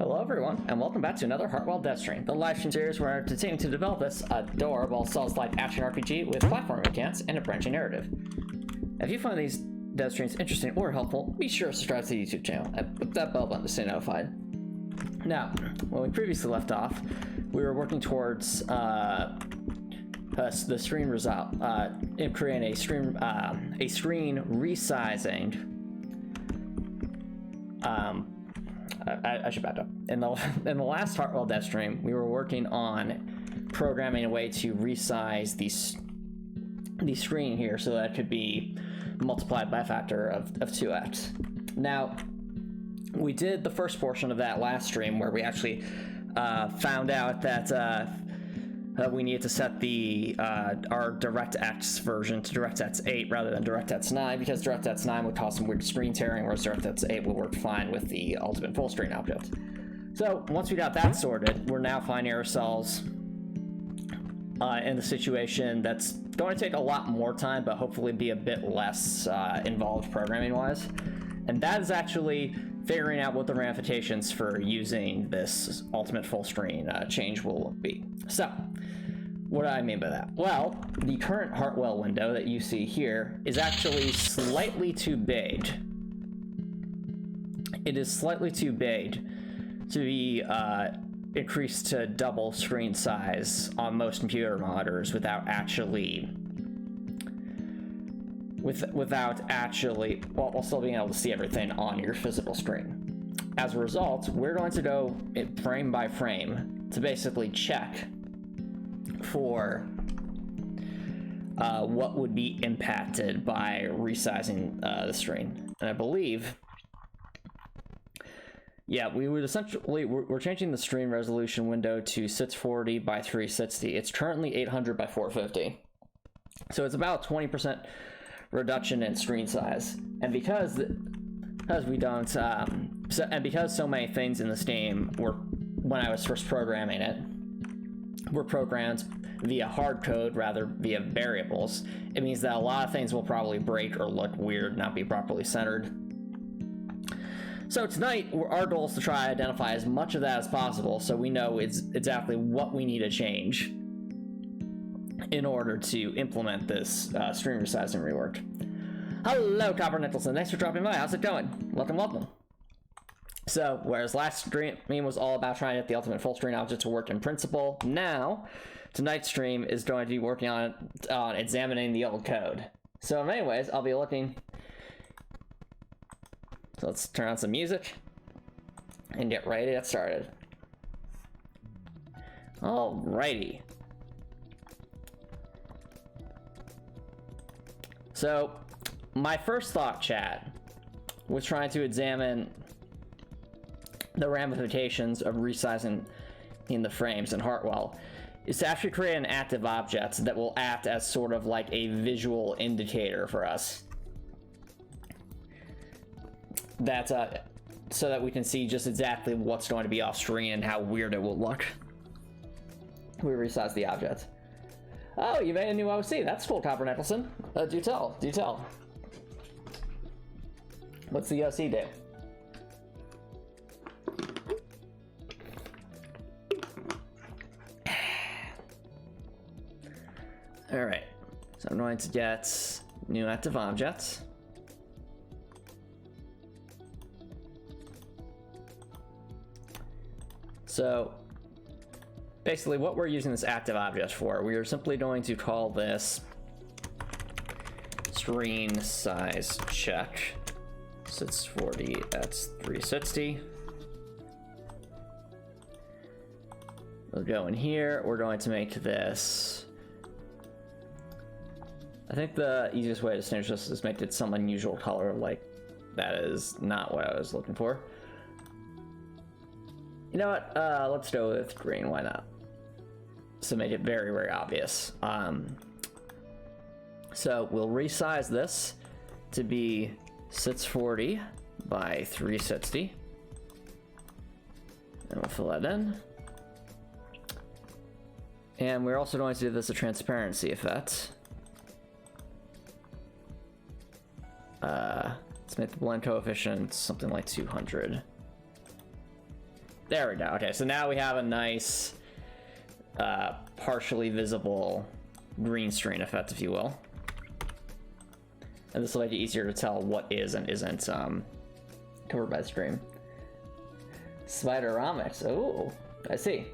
Hello everyone, and welcome back to another Heartwell Dev stream, the live stream series where we're continuing to develop this adorable Souls-like action RPG with platforming mechanics and a branching narrative. If you find these dev streams interesting or helpful, be sure to subscribe to the YouTube channel and click that bell button to stay notified. Now, when we previously left off, we were working towards the screen result, in creating a screen resizing. I should back up. In the last Heartwell Dev stream, we were working on programming a way to resize the screen here so that it could be multiplied by a factor of 2x. Now, we did the first portion of that last stream where we actually found out that we needed to set the our DirectX version to DirectX 8 rather than DirectX 9 because DirectX 9 would cause some weird screen tearing, whereas DirectX 8 would work fine with the ultimate full screen object. So once we got that sorted, we're now finding ourselves in the situation that's going to take a lot more time, but hopefully be a bit less involved programming-wise. And that is actually figuring out what the ramifications for using this ultimate full screen change will be. So, what do I mean by that? Well, the current Heartwell window that you see here is actually slightly too big. It is slightly too big to be increased to double screen size on most computer monitors without actually while still being able to see everything on your physical screen. As a result, we're going to go frame by frame to basically check for what would be impacted by resizing the screen. And I believe, yeah, we would essentially, we're changing the screen resolution window to 640 by 360. It's currently 800 by 450. So it's about 20% reduction in screen size. And because we don't, because so many things in this game were, when I was first programming it, were programmed via hard code rather via variables, it means that a lot of things will probably break or look weird, not be properly centered. So tonight, our goal is to try to identify as much of that as possible so we know exactly what we need to change in order to implement this screen resizing rework. Hello, Copper Nicholson. Thanks for dropping by. How's it going? Welcome, welcome. So, whereas last stream was all about trying to get the ultimate full screen object to work in principle, now, tonight's stream is going to be working on examining the old code. So in many ways, I'll be looking... So let's turn on some music and get ready to get started. Alrighty. So, my first thought, chat, was trying to examine the ramifications of resizing in the frames in Heartwell, is to actually create an active object that will act as sort of like a visual indicator for us. That's so that we can see just exactly what's going to be off screen and how weird it will look. We resize the object. Oh, you made a new OC. That's cool, Copper Nicholson. Do tell. Do tell. What's the OC do? All right. So I'm going to get new active objects. So basically what we're using this active object for, we are simply going to call this screen size check 640 at 360. We'll go in here, we're going to make this, I think the easiest way to distinguish this is make it some unusual color, like that is not what I was looking for. You know what, let's go with green, why not? So make it very, very obvious. So we'll resize this to be 640 by 360. And we'll fill that in. And we're also going to do this a transparency effect. Let's make the blend coefficient something like 200. There we go. Okay, so now we have a nice partially visible green screen effect, if you will. And this will make it easier to tell what is and isn't covered by the stream. Spider-Omix. Oh, I see.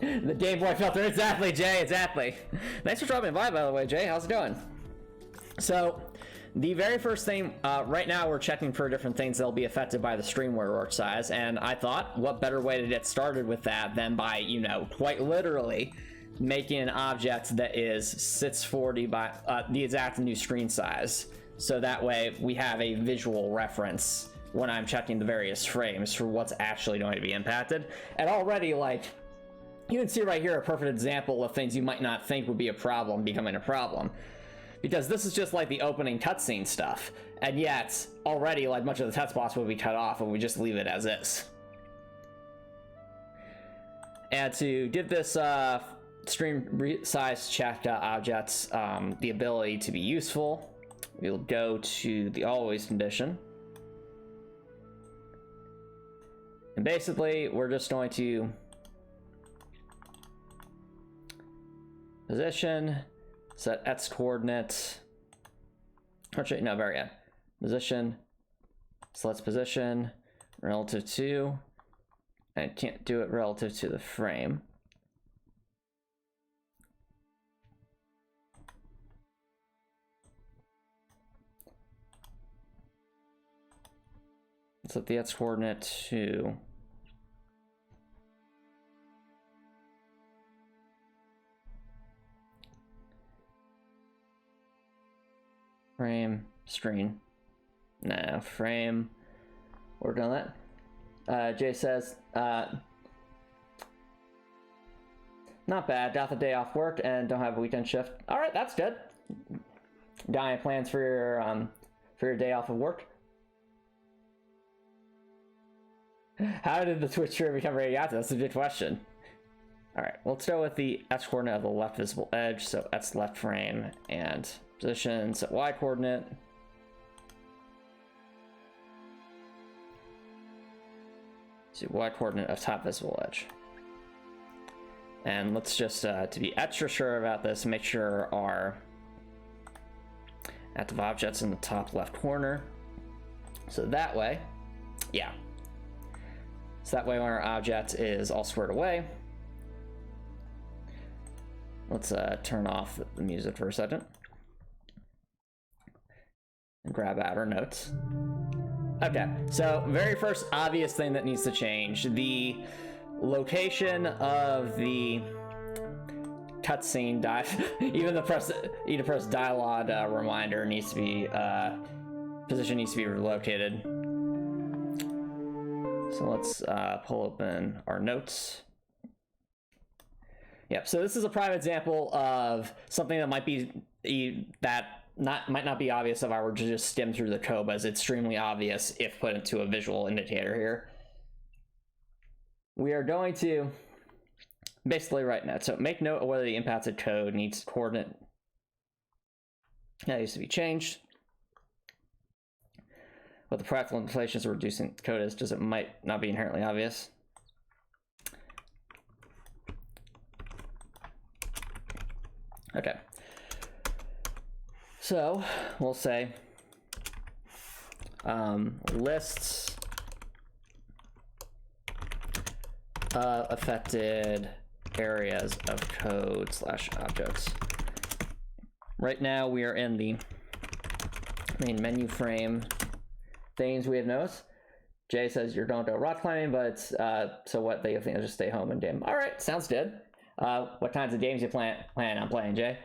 The Game Boy filter. Exactly, Jay. Exactly. Thanks for dropping by the way, Jay. How's it going? So, the very first thing, right now we're checking for different things that'll be affected by the stream rework size, and I thought, what better way to get started with that than by, you know, quite literally making an object that is 640 by the exact new screen size. So that way we have a visual reference when I'm checking the various frames for what's actually going to be impacted. And already, like, you can see right here a perfect example of things you might not think would be a problem becoming a problem. Because this is just like the opening cutscene stuff, and yet already like much of the text box will be cut off and we just leave it as is. And to give this screen size check objects the ability to be useful, we'll go to the always condition. And basically we're just going to position, set x coordinates. Actually, no, very good. Position. So let's position relative to, and can't do it relative to the frame. Set the x coordinate to frame screen. No, frame. Working on that. Jay says, not bad. Got the day off work and don't have a weekend shift. All right, that's good. Got any plans for your day off of work? How did the Twitch stream become radioactive? That's a good question. All right, let's go with the x coordinate of the left visible edge. So x left frame and position, set y coordinate. So y coordinate of top visible edge. And let's just, to be extra sure about this, make sure our active object's in the top left corner. So that way, yeah. So that way when our object is all squared away, let's turn off the music for a second. And grab out our notes. Okay, so very first obvious thing that needs to change, the location of the cutscene even the press dialogue reminder needs to be position needs to be relocated. So let's pull open our notes. Yep, so this is a prime example of something that might be might not be obvious if I were to just skim through the code, but it's extremely obvious if put into a visual indicator here. We are going to basically write note. So make note of whether the impacted code needs coordinate. That needs to be changed. What the practical implications of reducing code is, because it might not be inherently obvious. Okay. So we'll say lists affected areas of code / objects. Right now we are in the main menu frame. Things we have notes. Jay says you're going to go rock climbing, but so what? They think I'll just stay home and game. All right, sounds good. What kinds of games you plan on playing, Jay?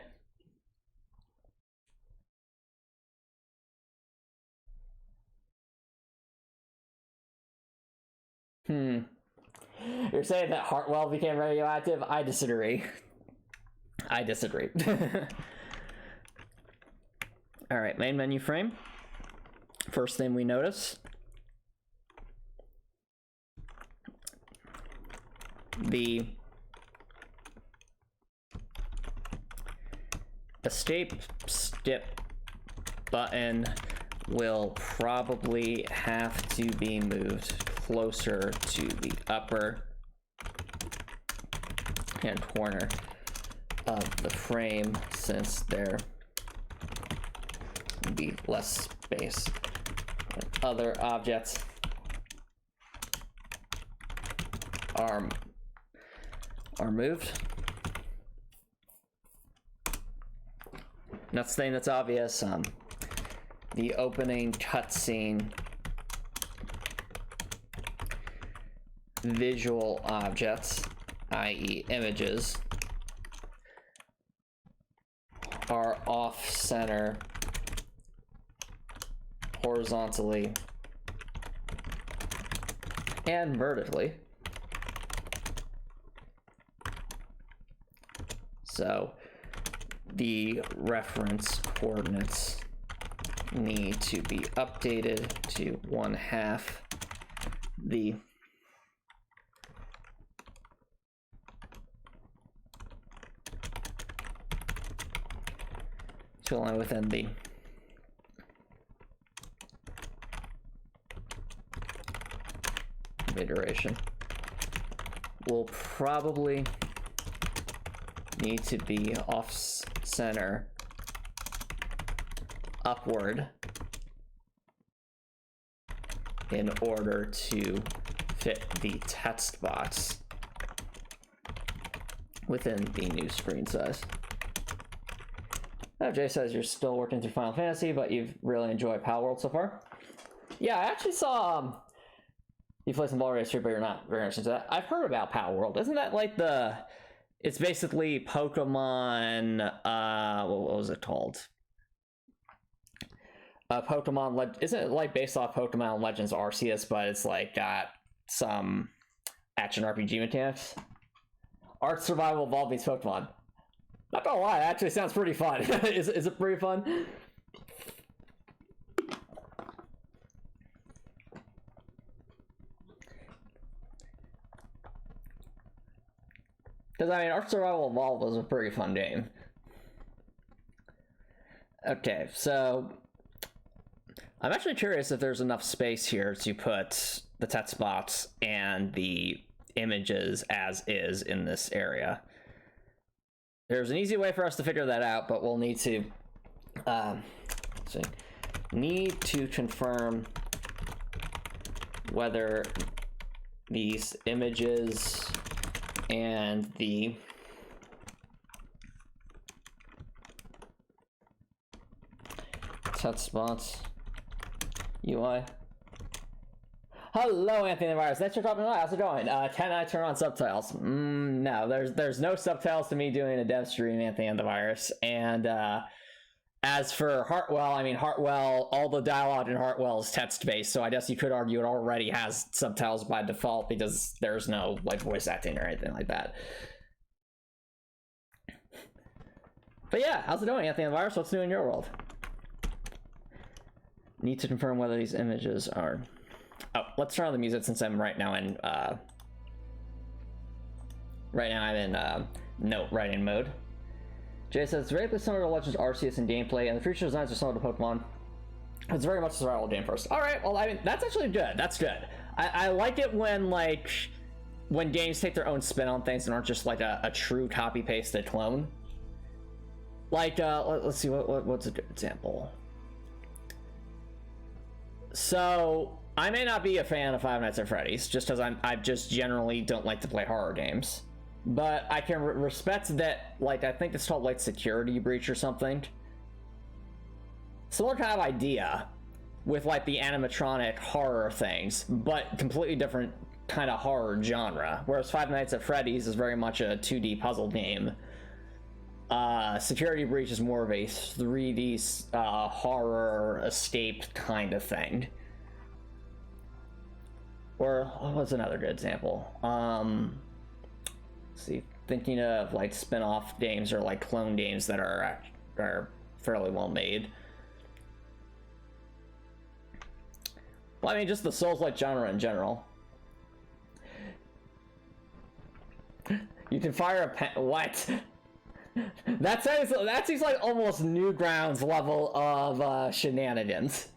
You're saying that Heartwell became radioactive? I disagree. I disagree. All right, main menu frame. First thing we notice, the escape skip button will probably have to be moved closer to the upper hand corner of the frame, since there will be less space when other objects are moved. Next thing that's obvious, the opening cutscene visual objects, i.e. images, are off-center horizontally and vertically. So the reference coordinates need to be updated to 1/2 the to align within the iteration. Will probably need to be off-center upward in order to fit the text box within the new screen size. Oh, Jay says you're still working through Final Fantasy, but you've really enjoyed Palworld so far. Yeah, I actually saw you play some Ball Race here, but you're not very much into that. I've heard about Palworld. Isn't that like the... It's basically Pokemon... what was it called? Isn't it like based off Pokemon Legends Arceus, but it's like got some action RPG mechanics? Art Survival Evolved meets Pokemon. Not gonna lie, it actually sounds pretty fun. Is it pretty fun? Because, I mean, Art Survival Evolved was a pretty fun game. Okay, so... I'm actually curious if there's enough space here to put the text box and the images as is in this area. There's an easy way for us to figure that out, but we'll need to... need to confirm whether these images and the text box UI. Hello, Anthony the Virus. Thanks for dropping by. How's it going? Can I turn on subtitles? No, there's no subtitles to me doing a dev stream, Anthony the Virus. And as for Heartwell, I mean, Heartwell, all the dialogue in Heartwell is text-based, so I guess you could argue it already has subtitles by default because there's no like voice acting or anything like that. But yeah, how's it going, Anthony the Virus? What's new in your world? Need to confirm whether these images are... Oh, let's turn on the music since I'm right now in note writing mode. Jay says, it's very similar to Legends Arceus in gameplay, and the future designs are similar to Pokemon. It's very much a survival game first. Alright, well, I mean, that's actually good. That's good. I like it when, like, when games take their own spin on things and aren't just, like, a true copy-pasted clone. Like, let's see, what's a good example? So... I may not be a fan of Five Nights at Freddy's, just because I just generally don't like to play horror games. But I can respect that, like, I think it's called, like, Security Breach or something. Similar kind of idea with, like, the animatronic horror things, but completely different kind of horror genre. Whereas Five Nights at Freddy's is very much a 2D puzzle game. Security Breach is more of a 3D horror escape kind of thing. Or what's another good example? Let's see, thinking of like spin-off games or like clone games that are fairly well made. Well, I mean, just the Souls-like genre in general. You can fire a pen. What? That seems like almost Newgrounds level of shenanigans.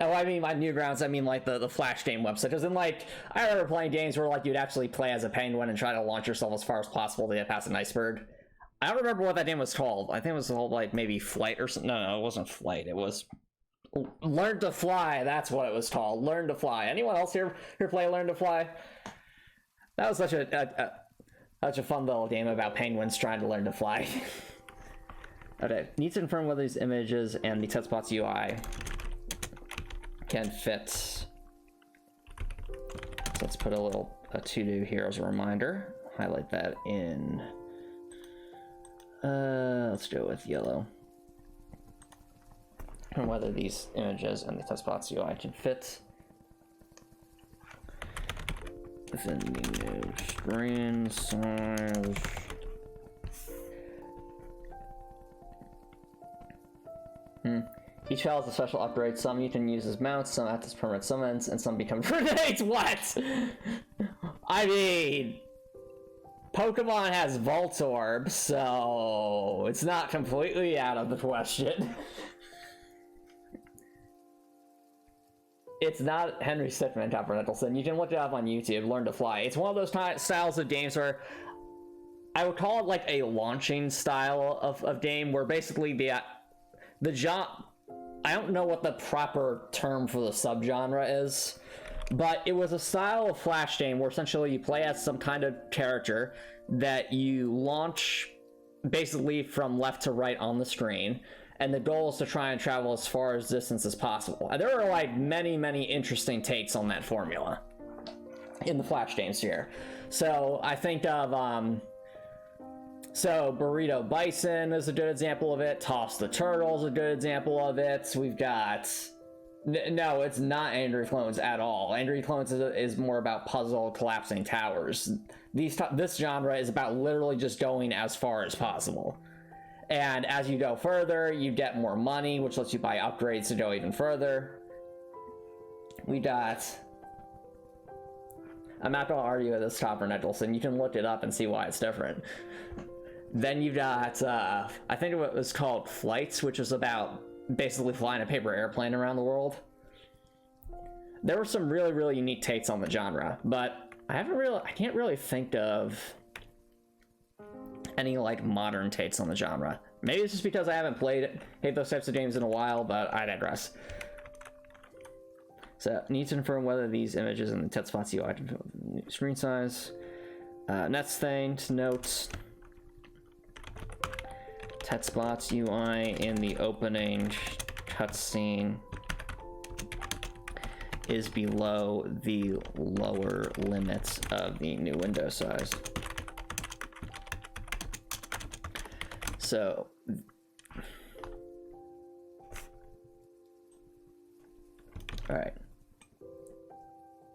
Oh, I mean, by Newgrounds, I mean, like, the Flash game website. Because then, like, I remember playing games where, like, you'd actually play as a penguin and try to launch yourself as far as possible to get past an iceberg. I don't remember what that game was called. I think it was called, like, maybe Flight or something. No, it wasn't Flight. It was Learn to Fly. That's what it was called. Learn to Fly. Anyone else here play Learn to Fly? That was such a fun little game about penguins trying to learn to fly. Okay, need to confirm whether these images and the TouchSpots UI can fit. So let's put a to-do here as a reminder. Highlight that in, let's go with yellow. And whether these images and the TouchSpots UI can fit within the new screen size. Each file has a special upgrade. Some you can use as mounts, some act as permanent summons, and some become grenades. What? I mean, Pokemon has Voltorb, so it's not completely out of the question. It's not Henry Stickmin, Copper Nicholson. You can look it up on YouTube, Learn to Fly. It's one of those styles of games where I would call it like a launching style of game where basically the job, I don't know what the proper term for the subgenre is, but it was a style of Flash game where essentially you play as some kind of character that you launch basically from left to right on the screen, and the goal is to try and travel as far as distance as possible. And there are like many interesting takes on that formula in the Flash games here. So I think of so Burrito Bison is a good example of it. Toss the Turtle is a good example of it. We've got no, it's not Angry Clones at all. Angry Clones is more about puzzle collapsing towers. This genre is about literally just going as far as possible. And as you go further, you get more money, which lets you buy upgrades to go even further. We got... I'm not going to argue with this, Copper Nicholson. You can look it up and see why it's different. Then you got, I think it was called Flights, which is about basically flying a paper airplane around the world. There were some really unique takes on the genre, but I can't really think of any like modern takes on the genre. Maybe it's just because I haven't played those types of games in a while, but I digress. So need to confirm whether these images in the TouchSpots UI can screen size. Next thing to note, TouchSpots UI in the opening cutscene is below the lower limits of the new window size. So all right,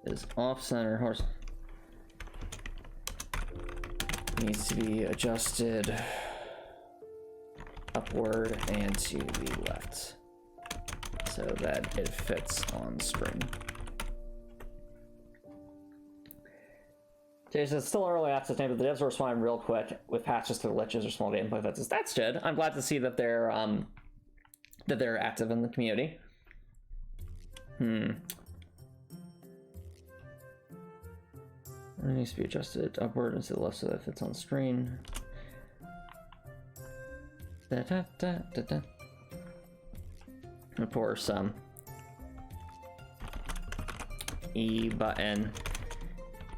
is off center horse needs to be adjusted upward and to the left so that it fits on screen. Jason, it's still early access name, but the devs will respond real quick with patches to glitches or small gameplay fixes. That's good. I'm glad to see that they're active in the community. It needs to be adjusted upward and to the left so that it fits on screen. Of course, E button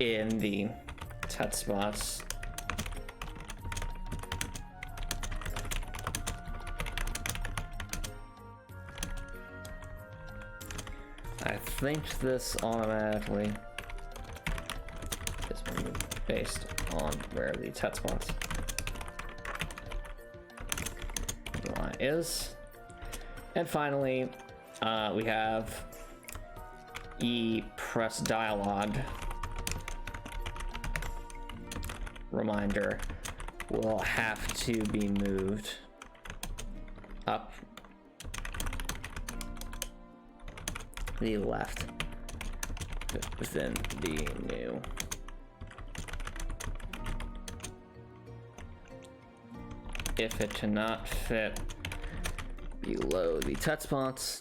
in the TouchSpots I think this automatically is based on where the TouchSpots UI is. And finally, we have E press dialog reminder will have to be moved up the left within the new if it cannot fit below the TouchSpots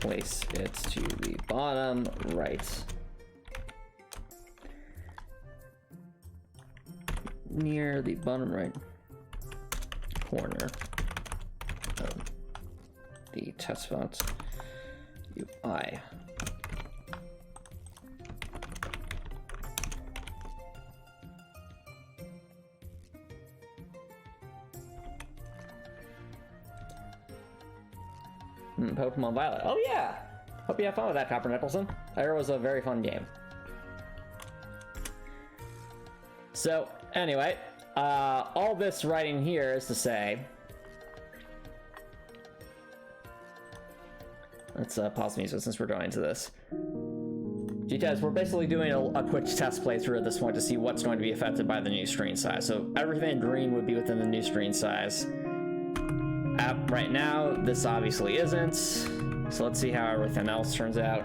place it to the bottom right. Near the bottom right corner of the test font UI. Pokemon Violet. Oh yeah! Hope you have fun with that, Copper Nicholson. I heard it was a very fun game. So, anyway, all this writing here is to say... Let's pause music since we're going into this. Because we're basically doing a quick test playthrough at this point to see what's going to be affected by the new screen size. So everything in green would be within the new screen size. Right now, this obviously isn't. So let's see how everything else turns out.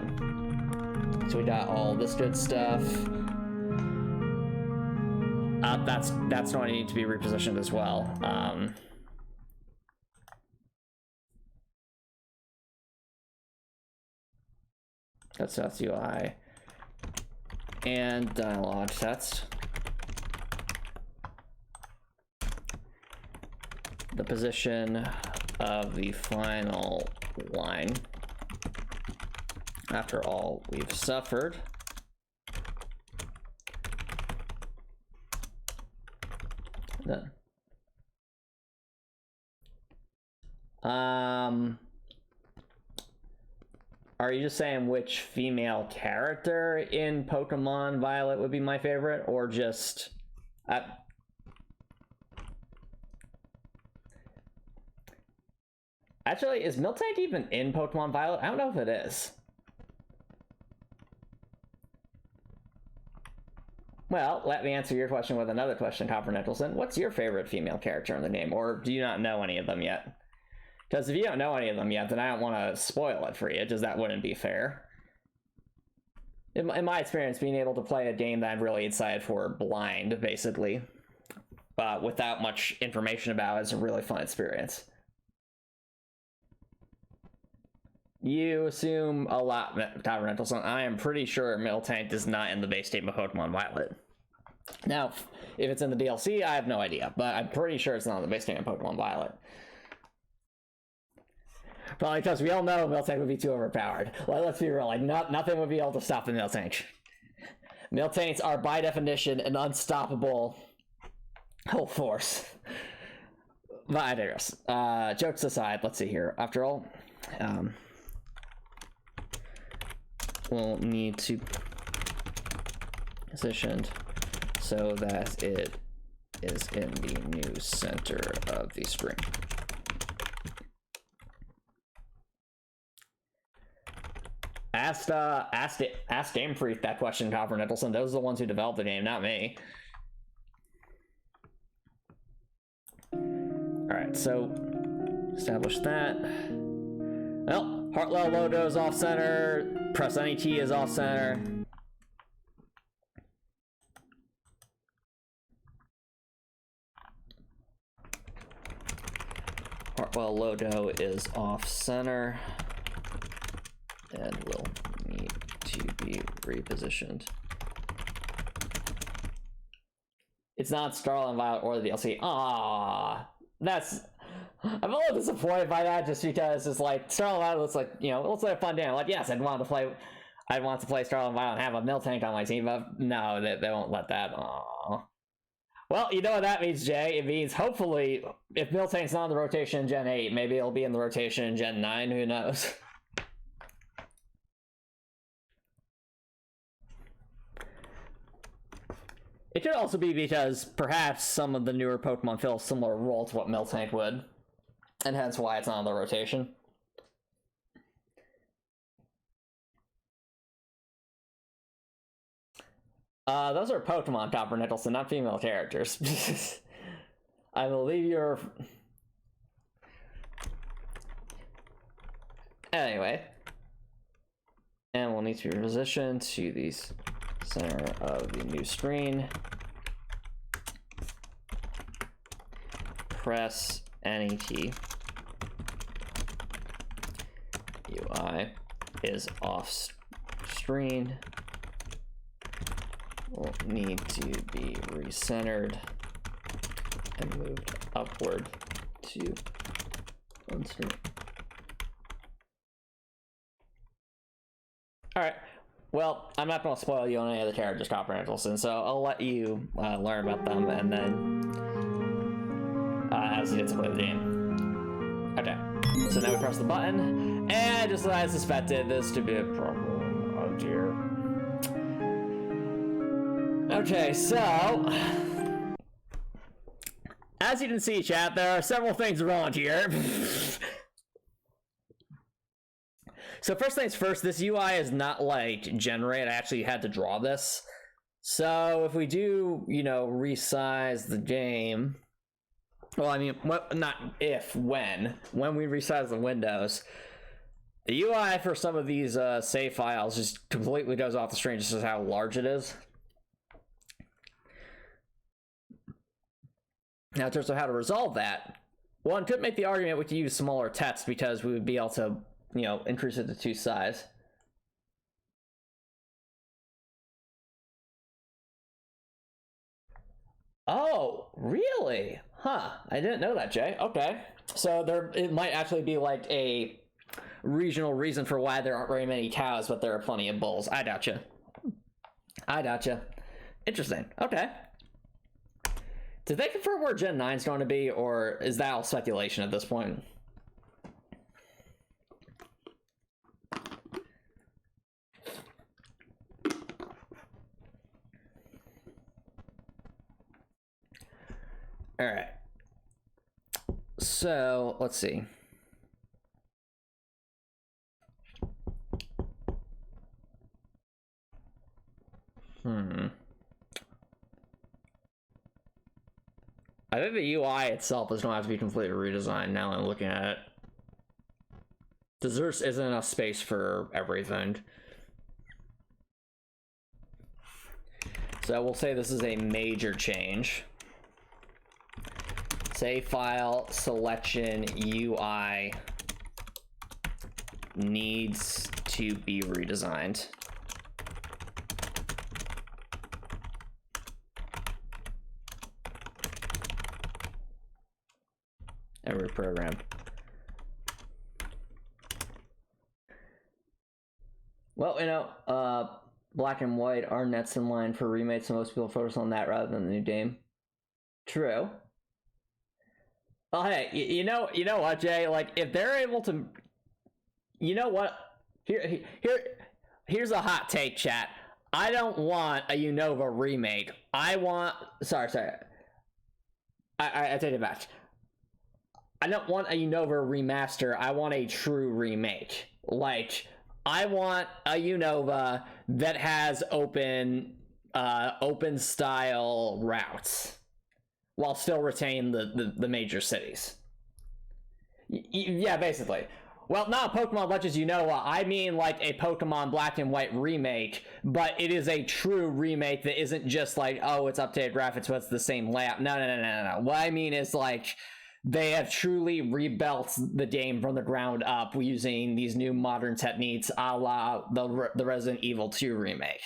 So we got all this good stuff. That's going to need to be repositioned as well. That's UI and dialog text. The position of the final line after all we've suffered. Then. Are you just saying which female character in Pokemon Violet would be my favorite, or just... Actually, is Miltank even in Pokemon Violet? I don't know if it is. Well, let me answer your question with another question, Copper Nicholson. What's your favorite female character in the game, or do you not know any of them yet? Because if you don't know any of them yet, then I don't want to spoil it for you, because that wouldn't be fair. In my experience, being able to play a game that I'm really excited for blind, basically, without much information about it, is a really fun experience. You assume a lot, Copper Nicholson. I am pretty sure Miltank is not in the base game of Pokemon Violet. Now, if it's in the DLC, I have no idea, but I'm pretty sure it's not in the base game of Pokemon Violet. Probably because we all know Miltank would be too overpowered. Well, let's be real, like, nothing would be able to stop the Miltank. Miltanks are, by definition, an unstoppable whole force. But I digress. Jokes aside, let's see here. After all, we'll need to positioned so that it is in the new center of the screen. Ask Game Freak that question, Copper Nicholson. Those are the ones who developed the game, not me. Alright, so establish that. Well, Heartwell logo is off center. Press any key is off center. Heartwell logo is off center and will need to be repositioned. It's not Scarlet Violet or the DLC. Ah, I'm a little disappointed by that, just because it's like Scarlet Violet looks like, you know, it looks like a fun game. Like, yes, I'd want to play Scarlet Violet and have a Miltank on my team, but no, they won't let that. Aww. Well, you know what that means, Jay? It means hopefully, if Miltank's not in the rotation in Gen 8, maybe it'll be in the rotation in Gen 9, who knows? It could also be because perhaps some of the newer Pokemon fill a similar role to what Miltank would, and hence why it's not on the rotation. Those are Pokemon, Copper Nicholson, not female characters. I believe you're... Anyway. And we'll need to be positioned to the center of the new screen. Press any key. UI. is off screen will need to be recentered and moved upward to full screen. All right. Well, I'm not going to spoil you on any of the characters, Copper Angelson, so I'll let you learn about them, and then as you get to play the game. Okay. So now we press the button, and just as I suspected this to be a problem. Oh dear. Okay, so as you can see, chat, there are several things wrong here. So first things first, this UI is not like generate. I actually had to draw this. So if we do, you know, resize the game, well, I mean, not if, when we resize the windows, the UI for some of these save files just completely goes off the screen just as how large it is. Now, in terms of how to resolve that, one could make the argument we could use smaller text because we would be able to, you know, increase it to 2 size. Oh, really? Huh, I didn't know that, Jay. Okay. So it might actually be like a regional reason for why there aren't very many cows, but there are plenty of bulls. I gotcha. Interesting. Okay. Did they confirm where Gen 9 is going to be, or is that all speculation at this point? All right. So let's see. I think the UI itself is going to have to be completely redesigned now I'm looking at it. There isn't enough space for everything. So we'll say this is a major change. Save file selection UI needs to be redesigned. And reprogrammed. Well, you know, black and white are next in line for remakes, so most people focus on that rather than the new game. True. Well, hey, you know what, Jay? Like, if they're able to, you know what? Here's a hot take, chat. I don't want a Unova remake. I want. Sorry. I take it back. I don't want a Unova remaster. I want a true remake. Like, I want a Unova that has open style routes, while still retain the major cities. Yeah, basically. Well, not Pokemon Legends Unova. I mean like a Pokemon Black and White remake, but it is a true remake that isn't just like, oh, it's updated graphics, but it's the same layout. No. What I mean is like, they have truly rebuilt the game from the ground up using these new modern techniques, a la the Resident Evil 2 remake.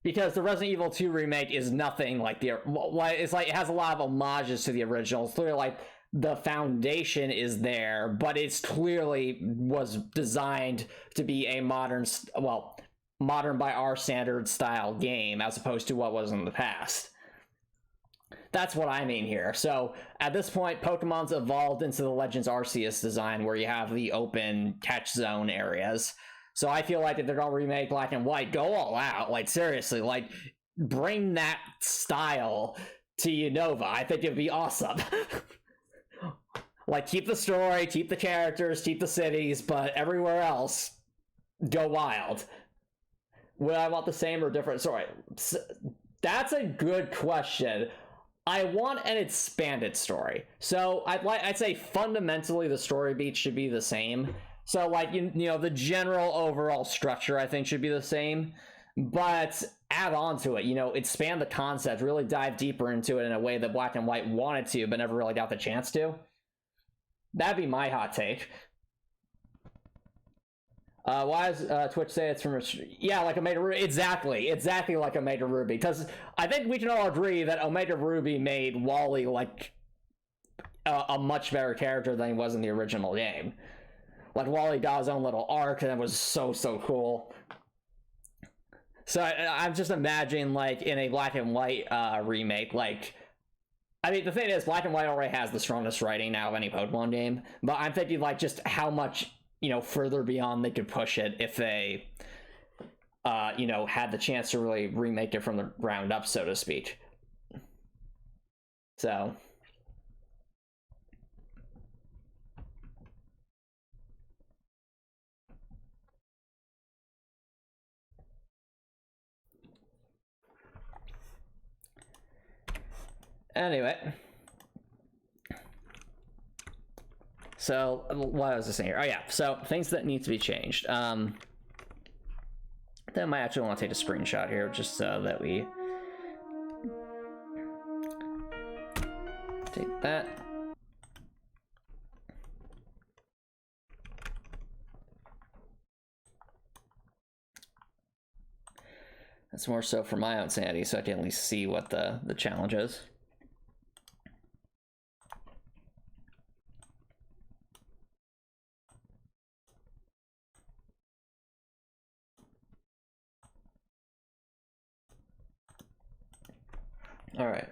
Because the Resident Evil 2 remake is nothing like it's like it has a lot of homages to the original. It's clearly like the foundation is there, but it's clearly was designed to be a modern by our standard style game as opposed to what was in the past. That's what I mean here. So at this point, Pokemon's evolved into the Legends Arceus design where you have the open catch zone areas. So I feel like if they're gonna remake Black and White, go all out. Like, seriously, like, bring that style to Unova. I think it'd be awesome. Like, keep the story, keep the characters, keep the cities, but everywhere else, go wild. Would I want the same or different story? That's a good question. I want an expanded story. So I'd say fundamentally the story beats should be the same. So like, you know, the general overall structure I think should be the same, but add on to it, you know, expand the concept, really dive deeper into it in a way that Black and White wanted to, but never really got the chance to. That'd be my hot take. Why does Twitch say it's from yeah, like Omega Ruby? Exactly like Omega Ruby. Because I think we can all agree that Omega Ruby made Wally like a much better character than he was in the original game. Like Wally got his own little arc, and it was so cool. So I'm just imagining like in a black and white remake, like. I mean, the thing is, Black and White already has the strongest writing out of any Pokemon game, but I'm thinking, like, just how much, further beyond they could push it if they, had the chance to really remake it from the ground up, so to speak. So. Anyway. So, what was I saying here? Oh, yeah. So, things that need to be changed. Then I might actually want to take a screenshot here just so that we take that. That's more so for my own sanity, so I can at least see what the challenge is. All right.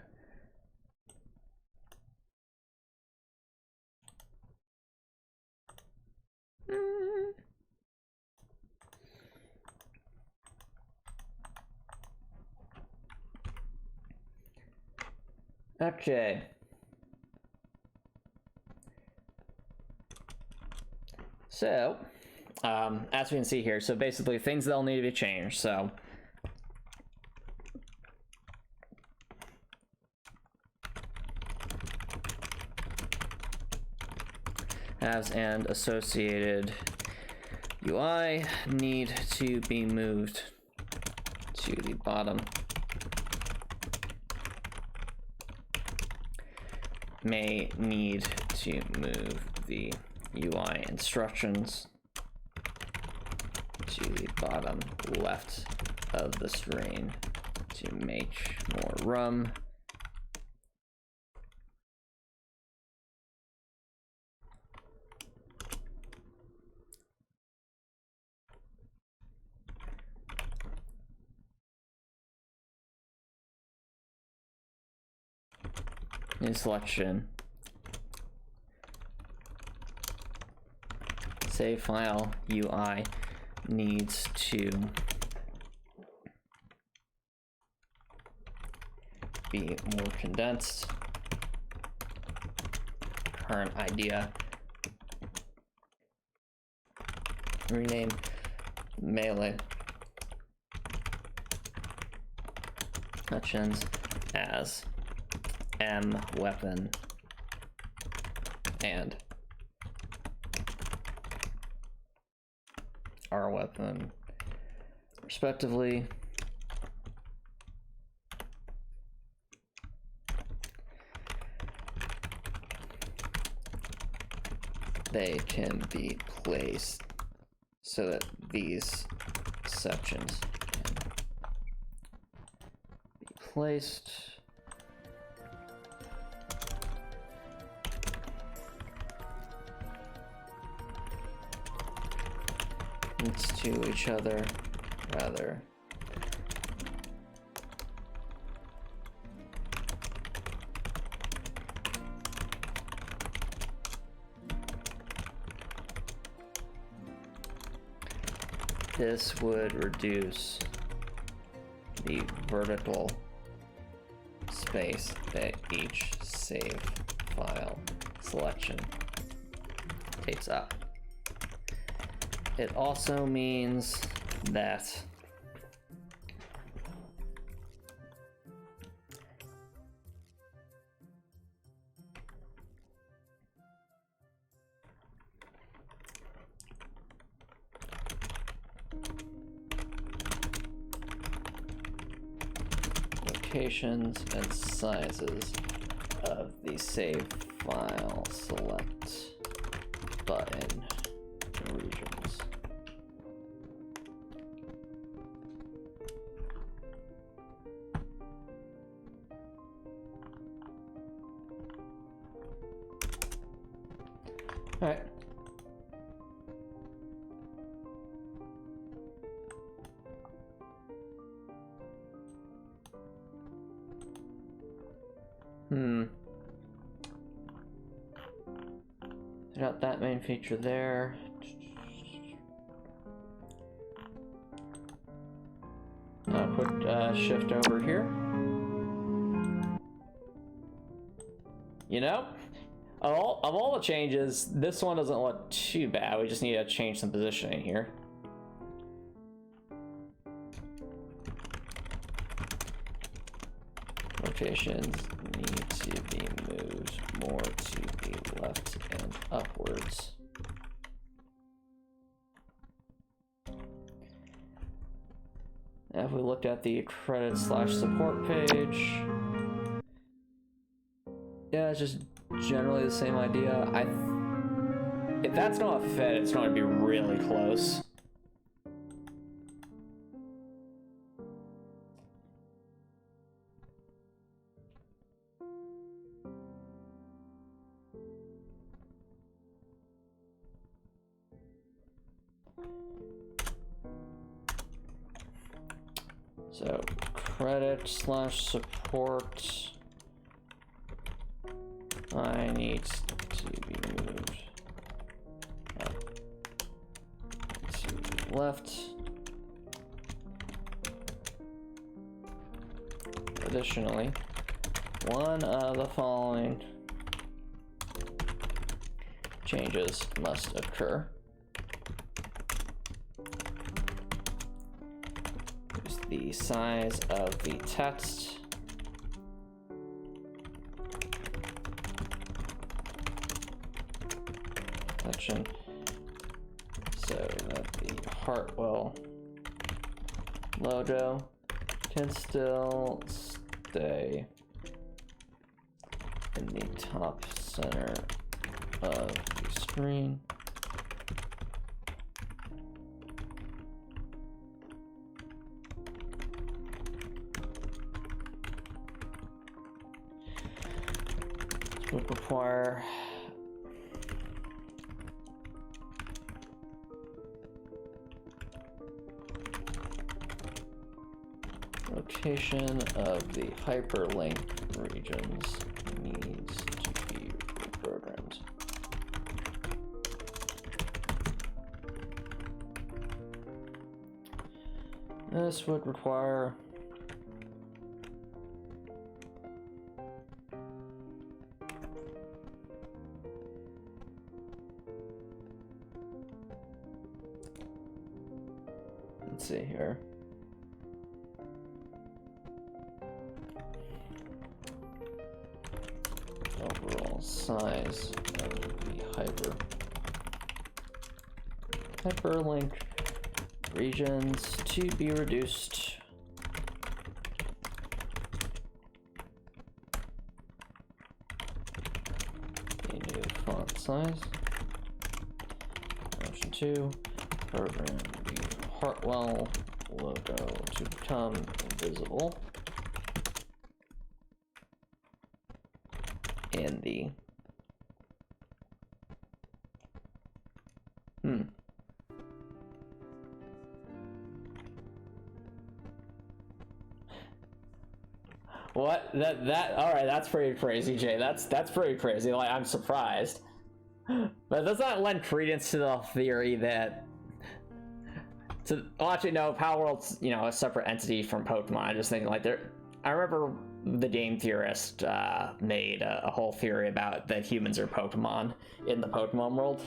Okay. So, as we can see here, so basically things that'll need to be changed. So, halves and associated UI need to be moved to the bottom. May need to move the UI instructions to the bottom left of the screen to make more room. New selection. Save file UI needs to be more condensed. Current idea. Rename melee actions as M weapon and R weapon respectively. They can be placed so that these sections can be placed next to each other rather this would reduce the vertical space that each save file selection takes up. It also means that locations and sizes of the save file select button regions All right. Got that main feature there. I'll put shift over here. You know, of all the changes, this one doesn't look too bad. We just need to change some positioning here. Rotations need to be moved more to the left and upwards. Now if we look at the credit/support page, yeah, it's just generally the same idea. If that's not a fit, it's going to be really close. So credit/support, I need to be moved up to the left. Additionally, one of the following changes must occur. The size of the text, section, so that the Heartwell logo can still stay in the top center of the screen. Would require location of the hyperlink regions needs to be reprogrammed. This would require let's see here. Overall size of the hyperlink regions to be reduced. A new font size. Option 2. Program the Heartwell logo to become invisible. And the What? That all right, that's pretty crazy, Jay. That's pretty crazy. Like, I'm surprised. But does that lend credence to the theory that well, actually, no, Palworld's, you know, a separate entity from Pokemon. I just think, like, I remember the game theorist made a whole theory about that humans are Pokemon in the Pokemon world.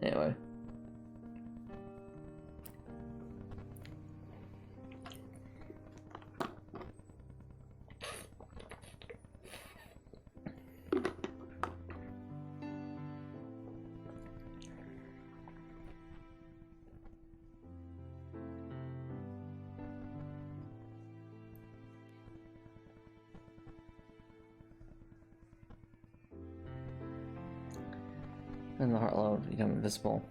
Anyway. And the Heartwell would become invisible.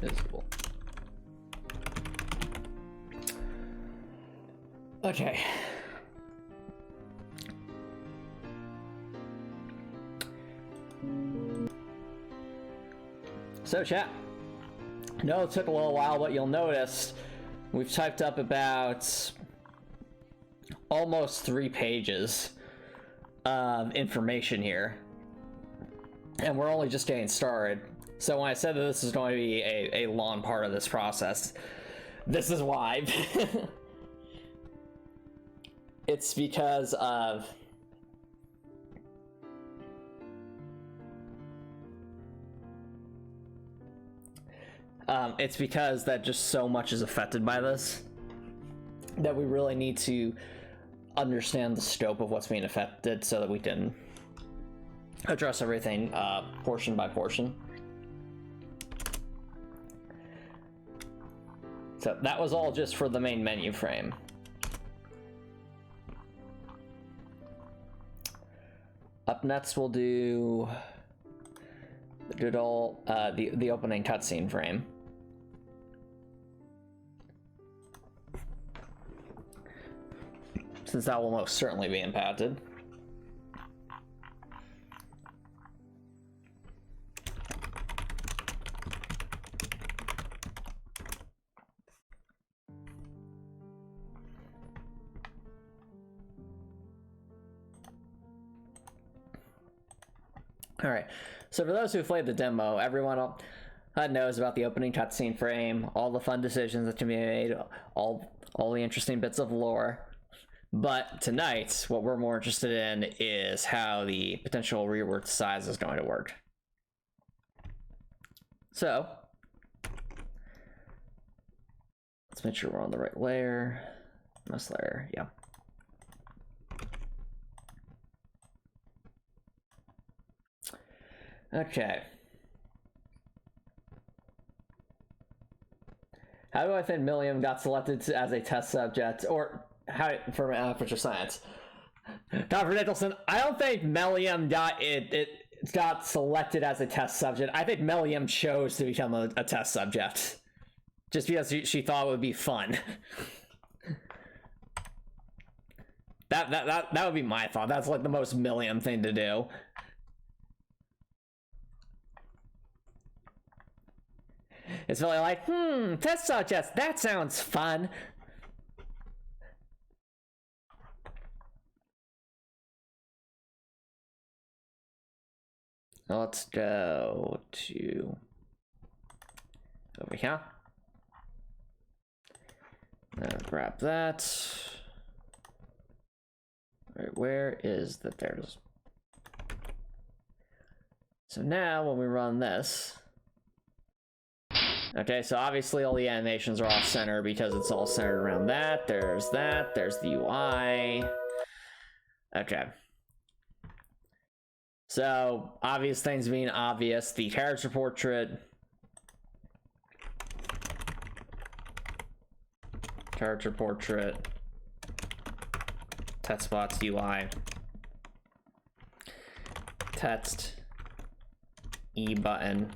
visible. Okay. So chat, no, it took a little while, but you'll notice we've typed up about almost 3 pages of information here, and we're only just getting started. So when I said that this is going to be a long part of this process, this is why. It's because of it's because that just so much is affected by this that we really need to understand the scope of what's being affected so that we can address everything portion by portion. So that was all just for the main menu frame. Up next we'll do the good old the opening cutscene frame. Since that will most certainly be impacted. Alright, so for those who played the demo, everyone knows about the opening cutscene frame, all the fun decisions that can be made, all the interesting bits of lore. But tonight, what we're more interested in is how the potential rework size is going to work. So, let's make sure we're on the right layer. This layer, yeah. Okay. How do I think Milliam got selected as a test subject, or how for aperture science? Dr. Nicholson, I don't think Milliam got selected as a test subject. I think Milliam chose to become a test subject just because she thought it would be fun. That would be my thought. That's like the most Milliam thing to do. It's really like, test subjects, that sounds fun. Let's go to over here. Grab that. All right, where is the there's? So now when we run this, okay, so obviously all the animations are off center because it's all centered around that. There's the UI. Okay. So, obvious things being obvious, the character portrait. Character portrait. Text spots UI. Text. E button.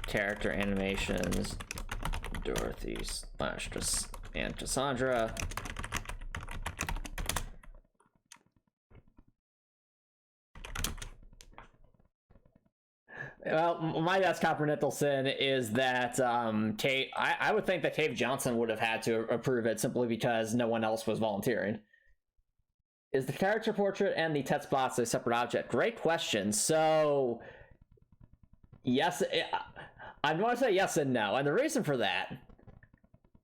Character animations. Dorothy / and Cassandra. Well, my guess, Copper Nicholson, is that I would think that Cave Johnson would have had to approve it simply because no one else was volunteering. Is the character portrait and the text box a separate object? Great question. So, yes, I'm going to say yes and no, and the reason for that,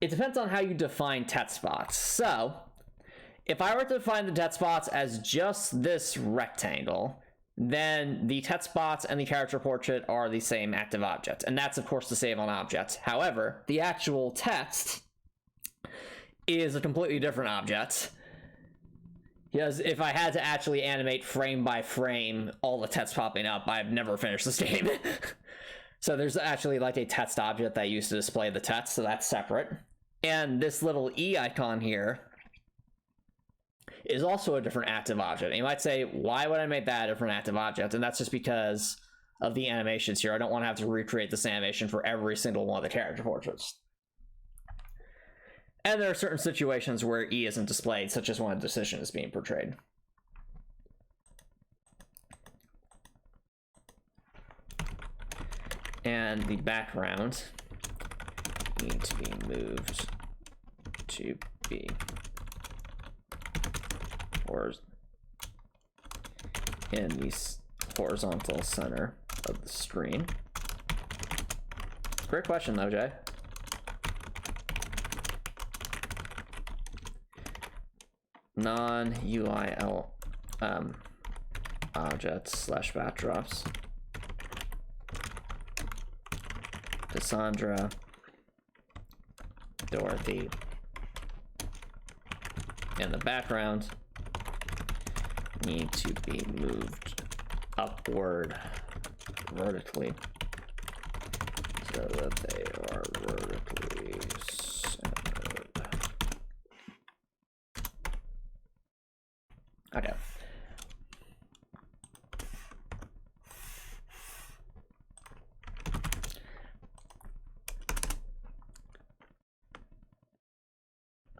it depends on how you define text spots. So, if I were to define the text spots as just this rectangle, then the text spots and the character portrait are the same active object, and that's of course the save on object. However, the actual text is a completely different object, because if I had to actually animate frame by frame all the text popping up, I've never finished this game. So there's actually like a text object that I use to display the text, so that's separate. And this little E icon here is also a different active object. And you might say, why would I make that a different active object? And that's just because of the animations here. I don't want to have to recreate this animation for every single one of the character portraits. And there are certain situations where E isn't displayed, such as when a decision is being portrayed. And the background needs to be moved to be in the horizontal center of the screen. Great question though, Jay. Non-UIL objects / backdrops. Cassandra, Dorothy, and the background need to be moved upward vertically so that they are vertically centered. Okay.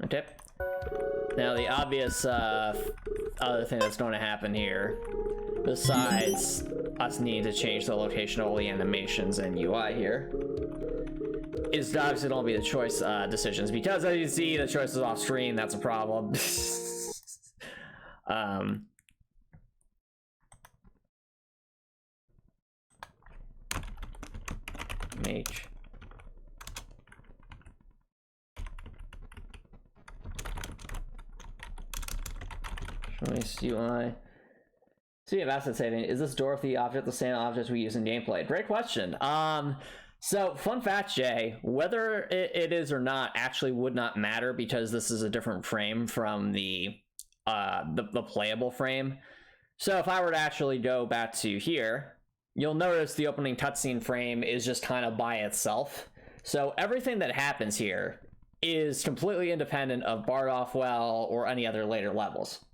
Okay. Now the obvious other thing that's going to happen here, besides us needing to change the location of all the animations and UI here, is obviously don't be the choice decisions, because as you see the choice is off screen. That's a problem. Make choice UI. Speaking of asset saving, is this Dorothy object the same object we use in gameplay? Great question. So fun fact, Jay, whether it is or not actually would not matter, because this is a different frame from the playable frame. So if I were to actually go back to here, you'll notice the opening cutscene frame is just kind of by itself. So everything that happens here is completely independent of Heartwell or any other later levels.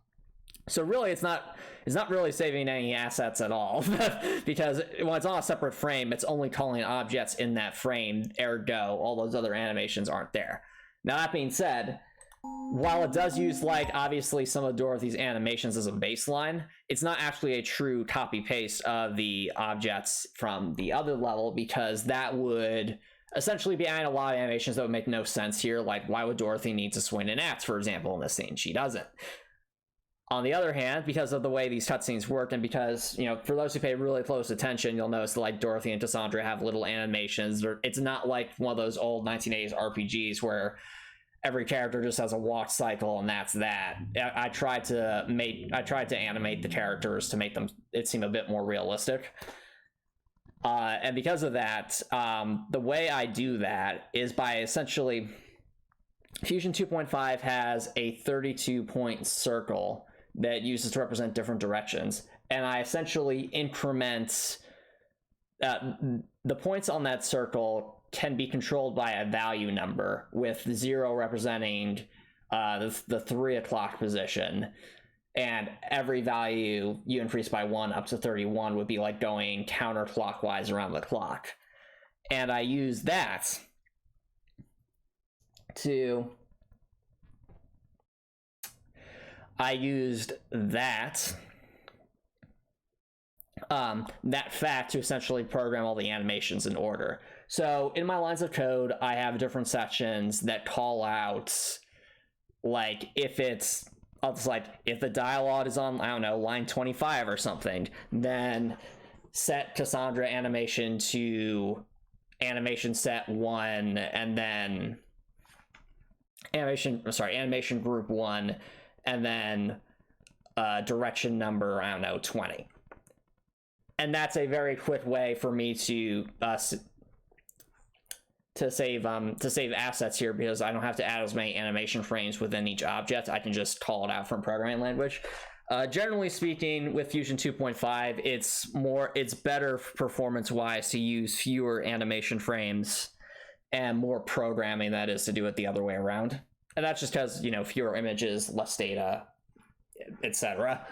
So really, it's not really saving any assets at all, because when it's on a separate frame, it's only calling objects in that frame. Ergo, all those other animations aren't there. Now that being said, while it does use, like, obviously some of Dorothy's animations as a baseline, it's not actually a true copy paste of the objects from the other level, because that would essentially be adding a lot of animations that would make no sense here. Like, why would Dorothy need to swing an axe, for example, in this scene? She doesn't. On the other hand, because of the way these cutscenes work, and because, you know, for those who pay really close attention, you'll notice that, like, Dorothy and Cassandra have little animations. It's not like one of those old 1980s RPGs where every character just has a walk cycle and that's that. I tried to animate the characters to make them seem a bit more realistic. And because of that, the way I do that is by essentially, Fusion 2.5 has a 32-point circle that uses to represent different directions, and I essentially increment the points on that circle can be controlled by a value number, with 0 representing the 3 o'clock position, and every value you increase by 1 up to 31 would be like going counterclockwise around the clock. And I use that to that fact to essentially program all the animations in order. So in my lines of code, I have different sections that call out, like, if the dialogue is on, I don't know, line 25 or something, then set Cassandra animation to animation set 1, and then animation group 1, and then direction number, I don't know, 20. And that's a very quick way for me to save assets here, because I don't have to add as many animation frames within each object. I can just call it out from programming language. Generally speaking, with Fusion 2.5, it's better performance wise to use fewer animation frames and more programming, that is, to do it the other way around. And that's just because, you know, fewer images, less data, etc.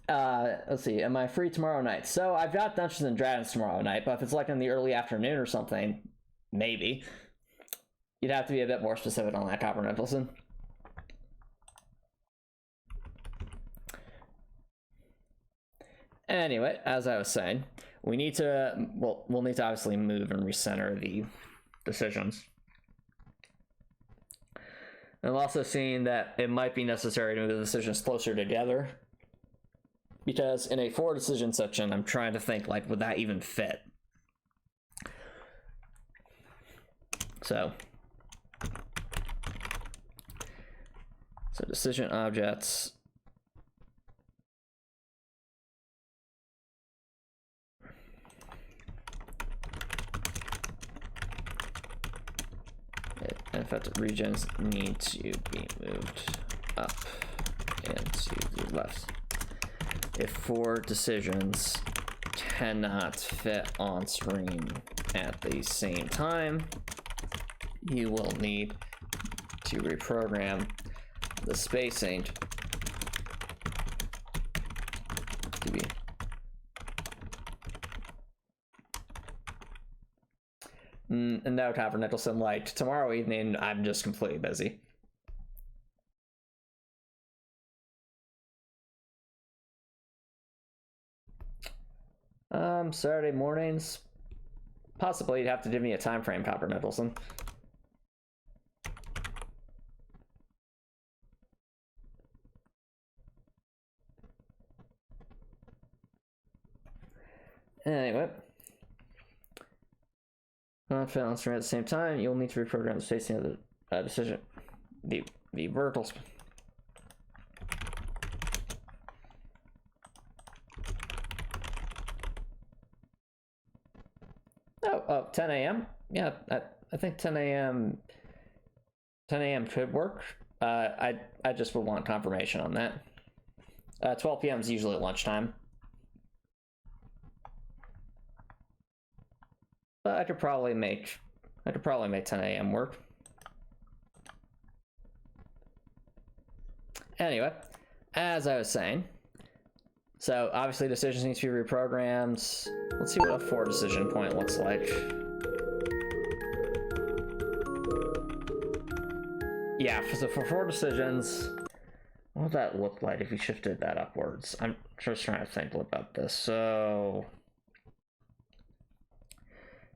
Let's see, am I free tomorrow night? So I've got Dungeons and Dragons tomorrow night, but if it's like in the early afternoon or something, maybe. You'd have to be a bit more specific on that, Copper Nicholson. Anyway, as I was saying, we need to, well, we'll need to obviously move and recenter the decisions. I'm also seeing that it might be necessary to move the decisions closer together, because in a for decision section, I'm trying to think, like, would that even fit? So decision objects. Affected regions need to be moved up and to the left. If for decisions cannot fit on screen at the same time, you will need to reprogram the spacing to be no, Copper Nicholson, like, tomorrow evening, I'm just completely busy. Saturday mornings, possibly. You'd have to give me a time frame, Copper Nicholson. Anyway. Not fit on screen at the same time, you'll need to reprogram the spacing of the decision. The vertical. Oh, 10 a.m. Yeah, I think 10 a.m. 10 a.m. could work. I just would want confirmation on that. 12 p.m. is usually lunchtime. But I could probably make 10 a.m. work. Anyway, as I was saying, so obviously decisions need to be reprogrammed. Let's see what a for decision point looks like. Yeah, so for decisions, what would that look like if we shifted that upwards? I'm just trying to think about this. So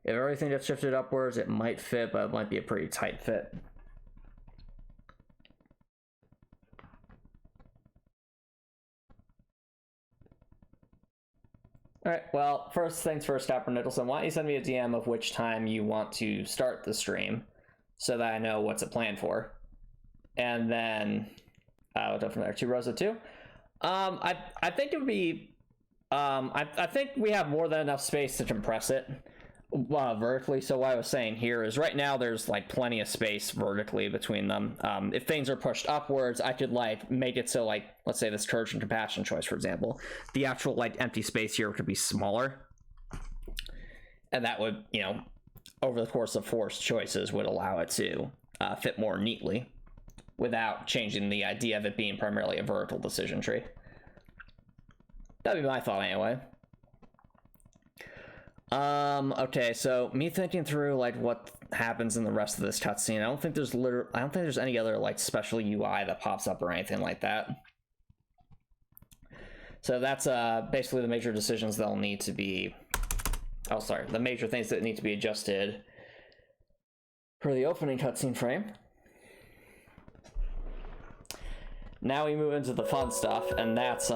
if everything gets shifted upwards, it might fit, but it might be a pretty tight fit. All right, well, first things first, Copper Nicholson, why don't you send me a DM of which time you want to start the stream so that I know what's it planned for. And then we'll go from there. 2 rows of 2. I think it would be, I think we have more than enough space to compress it vertically. So what I was saying here is right now there's like plenty of space vertically between them. If things are pushed upwards, I could like make it so, like, let's say this courage and compassion choice, for example, the actual like empty space here could be smaller, and that would, you know, over the course of 4 choices would allow it to fit more neatly without changing the idea of it being primarily a vertical decision tree. That'd be my thought anyway. Okay, so me thinking through like what happens in the rest of this cutscene, I don't think there's any other like special UI that pops up or anything like that. So that's basically the major decisions that'll need to be, the major things that need to be adjusted for the opening cutscene frame. Now we move into the fun stuff, and that's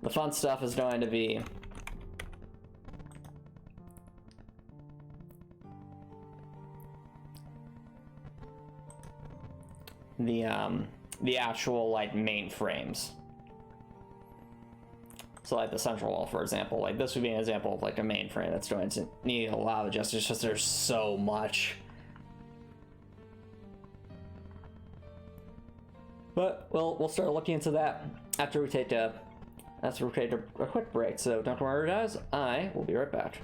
the fun stuff is going to be the actual like main frames. So like the central wall, for example, like this would be an example of like a main frame that's going to need a lot of adjustments because there's so much. But we'll start looking into that after we take a quick break. So don't worry, guys. I will be right back.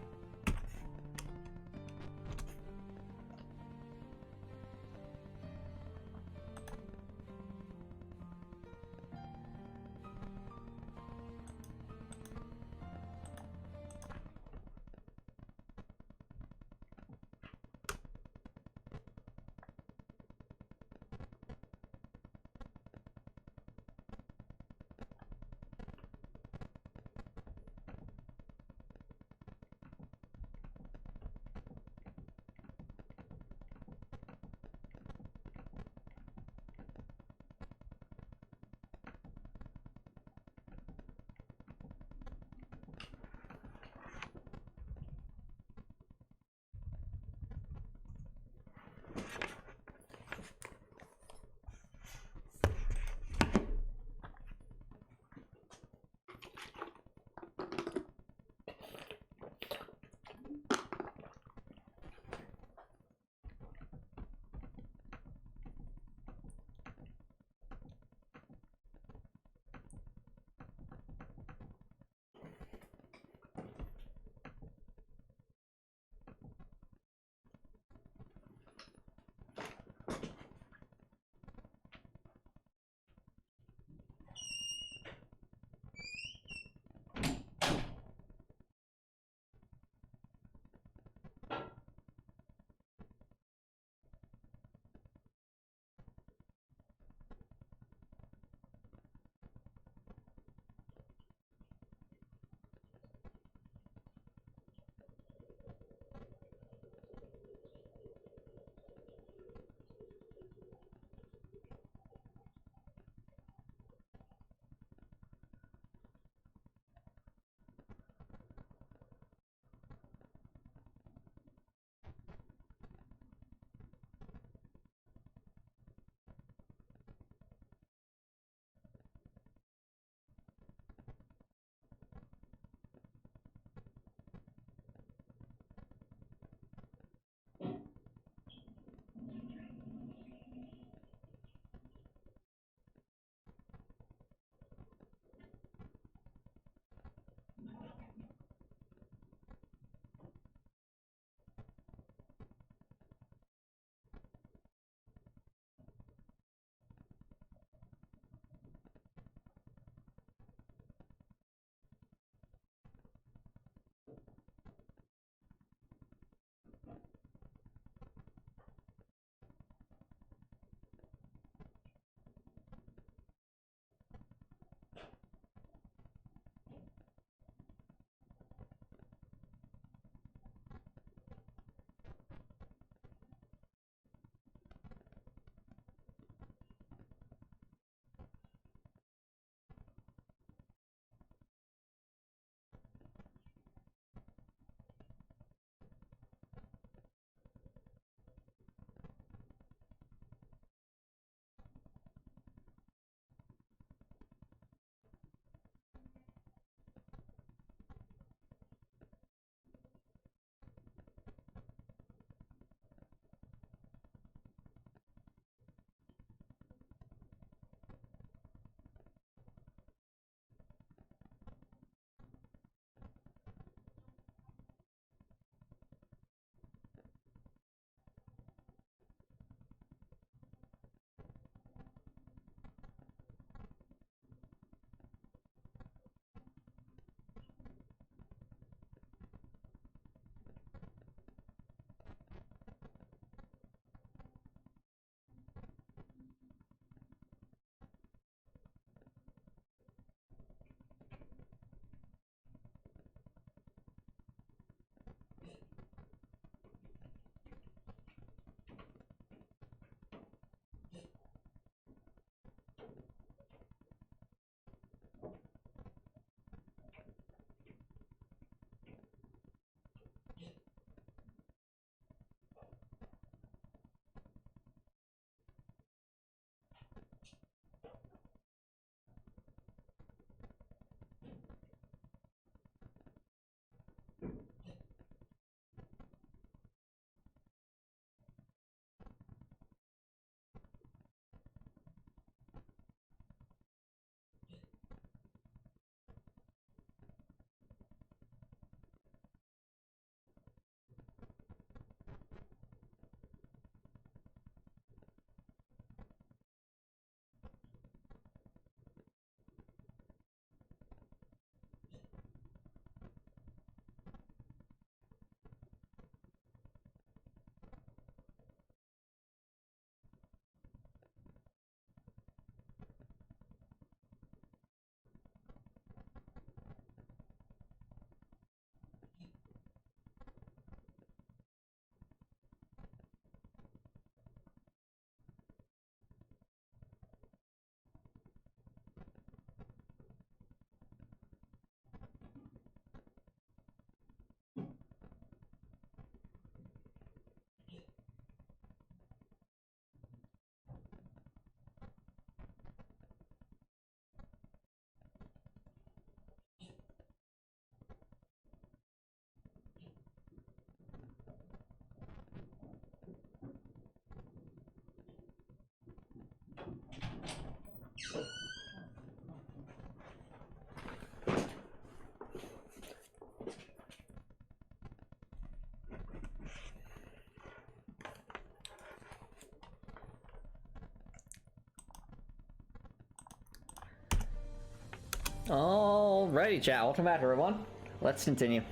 Alrighty, chat. Welcome back, everyone. Let's continue.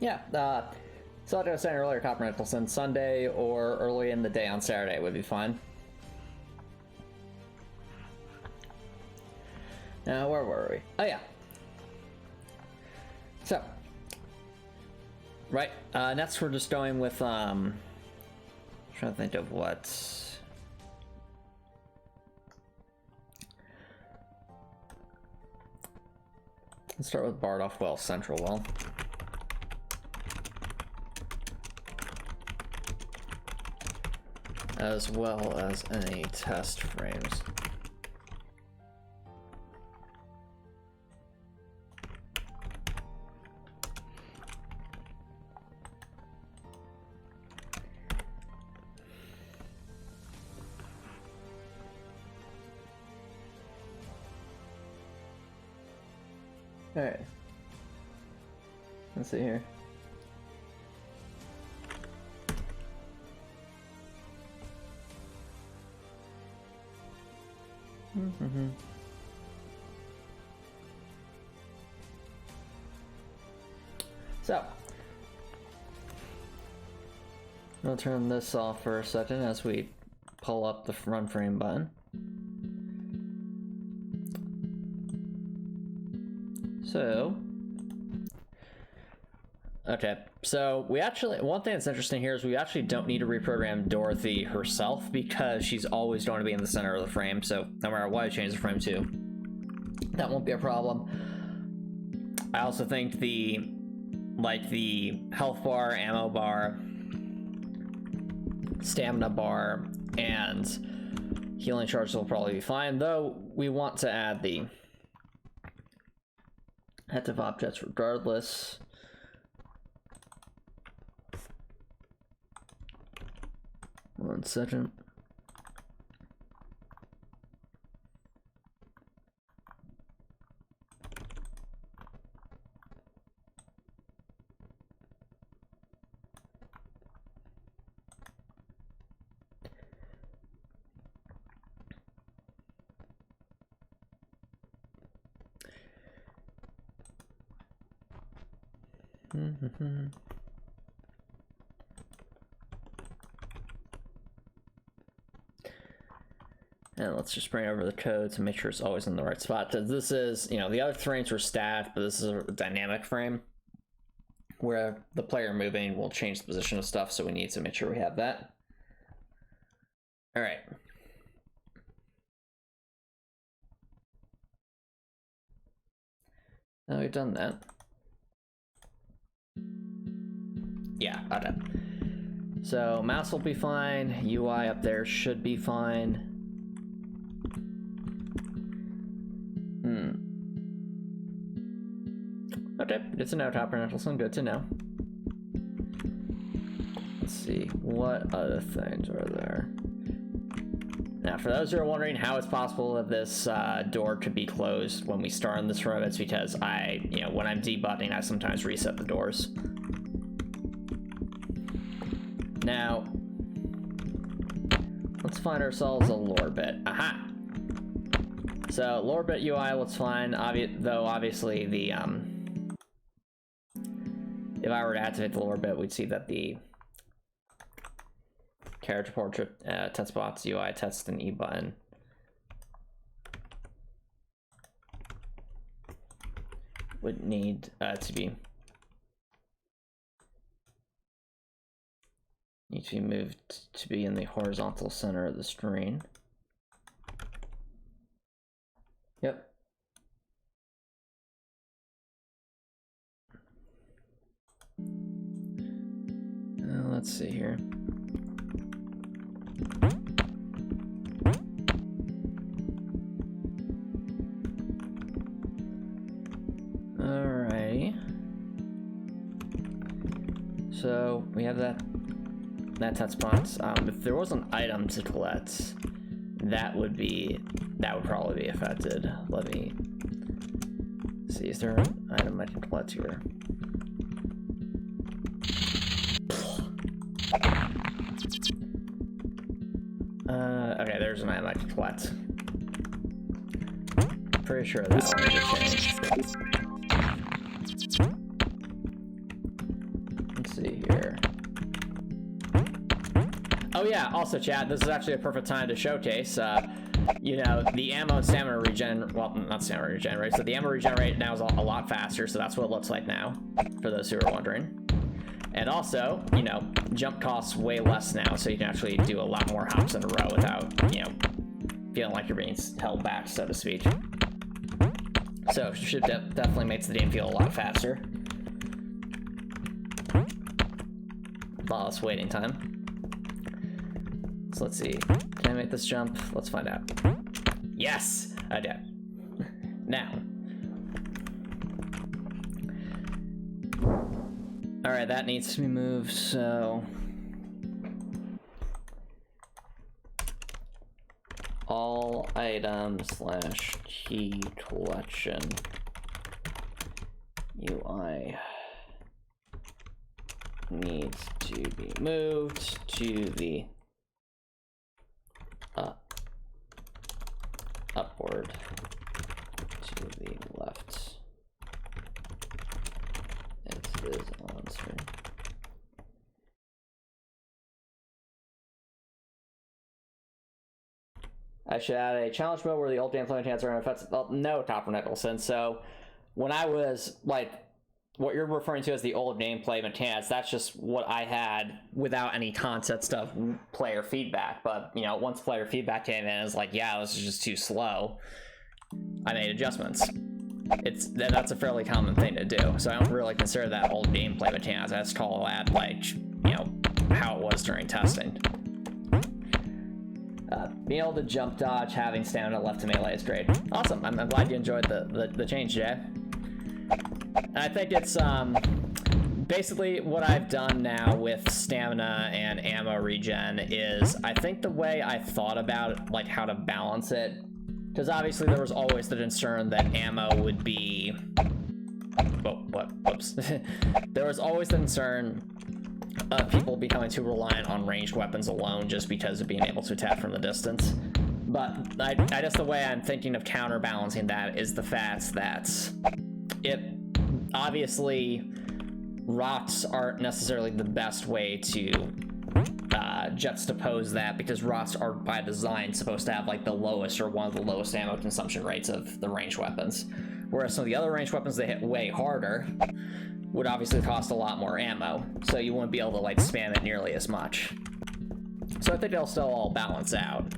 Yeah, so like I was saying earlier, Copper Nicholson, Sunday or early in the day on Saturday would be fine. Now, where were we? Oh, yeah. So, right, next we're just going with, trying to think of what... Let's start with Bardoff Well, Central Well. As well as any test frames. Alright. Let's see here. So, I'll turn this off for a second as we pull up the run frame button. So, okay, so we actually, one thing that's interesting here is we actually don't need to reprogram Dorothy herself because she's always going to be in the center of the frame, so no matter what I change the frame to, that won't be a problem. I also think the health bar, ammo bar, stamina bar, and healing charges will probably be fine, though we want to add the active objects regardless. One second. And let's just bring over the code to make sure it's always in the right spot. Because this is, you know, the other frames were static, but this is a dynamic frame where the player moving will change the position of stuff, so we need to make sure we have that. All right. Now we've done that. Yeah, okay. So mouse will be fine, UI up there should be fine. Okay, good to know, Copper Nicholson, good to know. Let's see, what other things are there? Now, for those who are wondering how it's possible that this door could be closed when we start in this room, it's because when I'm debugging, I sometimes reset the doors. Now, let's find ourselves a lore bit. Aha! So, lore bit UI looks fine, though obviously the, if I were to activate the lore bit, we'd see that the character portrait, test box, UI, test, and E button would need to be moved to be in the horizontal center of the screen. Yep. Let's see here. Alrighty. So we have that touch box. If there was an item to collect, that would probably be affected. Let me see. Is there an item I can collect here? Okay, there's an Antomicx. Pretty sure that one needs to change. Let's see here. Oh yeah, also chat, this is actually a perfect time to showcase, you know, the ammo and stamina regen, well, not stamina regen, right? So the ammo regen rate now is a lot faster, so that's what it looks like now, for those who are wondering. And also, you know, jump costs way less now, so you can actually do a lot more hops in a row without, you know, feeling like you're being held back, so to speak. So, should definitely makes the game feel a lot faster. A lot less waiting time. So let's see. Can I make this jump? Let's find out. Yes! I did. Now. Alright, that needs to be moved, so... all items / key collection UI needs to be moved to the upward to the left. It is on screen. I should add a challenge mode where the old gameplay mechanics are effective. Well, no, Copper Nicholson. So when I was like, what you're referring to as the old gameplay mechanics, that's just what I had without any context of player feedback. But you know, once player feedback came in, it's like, yeah, this is just too slow. I made adjustments. That's a fairly common thing to do. So I don't really consider that old gameplay mechanics. I just call that like, you know, how it was during testing. Being able to jump dodge, having stamina left to melee is great. Awesome. I'm glad you enjoyed the change, Jay. And I think it's basically what I've done now with stamina and ammo regen is I think the way I thought about it, like how to balance it, because obviously there was always the concern that ammo would be... Oh, what? Whoops. There was always the concern of people becoming too reliant on ranged weapons alone just because of being able to attack from the distance. But I guess the way I'm thinking of counterbalancing that is the fact that obviously rocks aren't necessarily the best way to juxtapose that, because rocks are by design supposed to have like the lowest or one of the lowest ammo consumption rates of the ranged weapons, whereas some of the other ranged weapons they hit way harder would obviously cost a lot more ammo, so you wouldn't be able to like spam it nearly as much. So I think they'll still all balance out.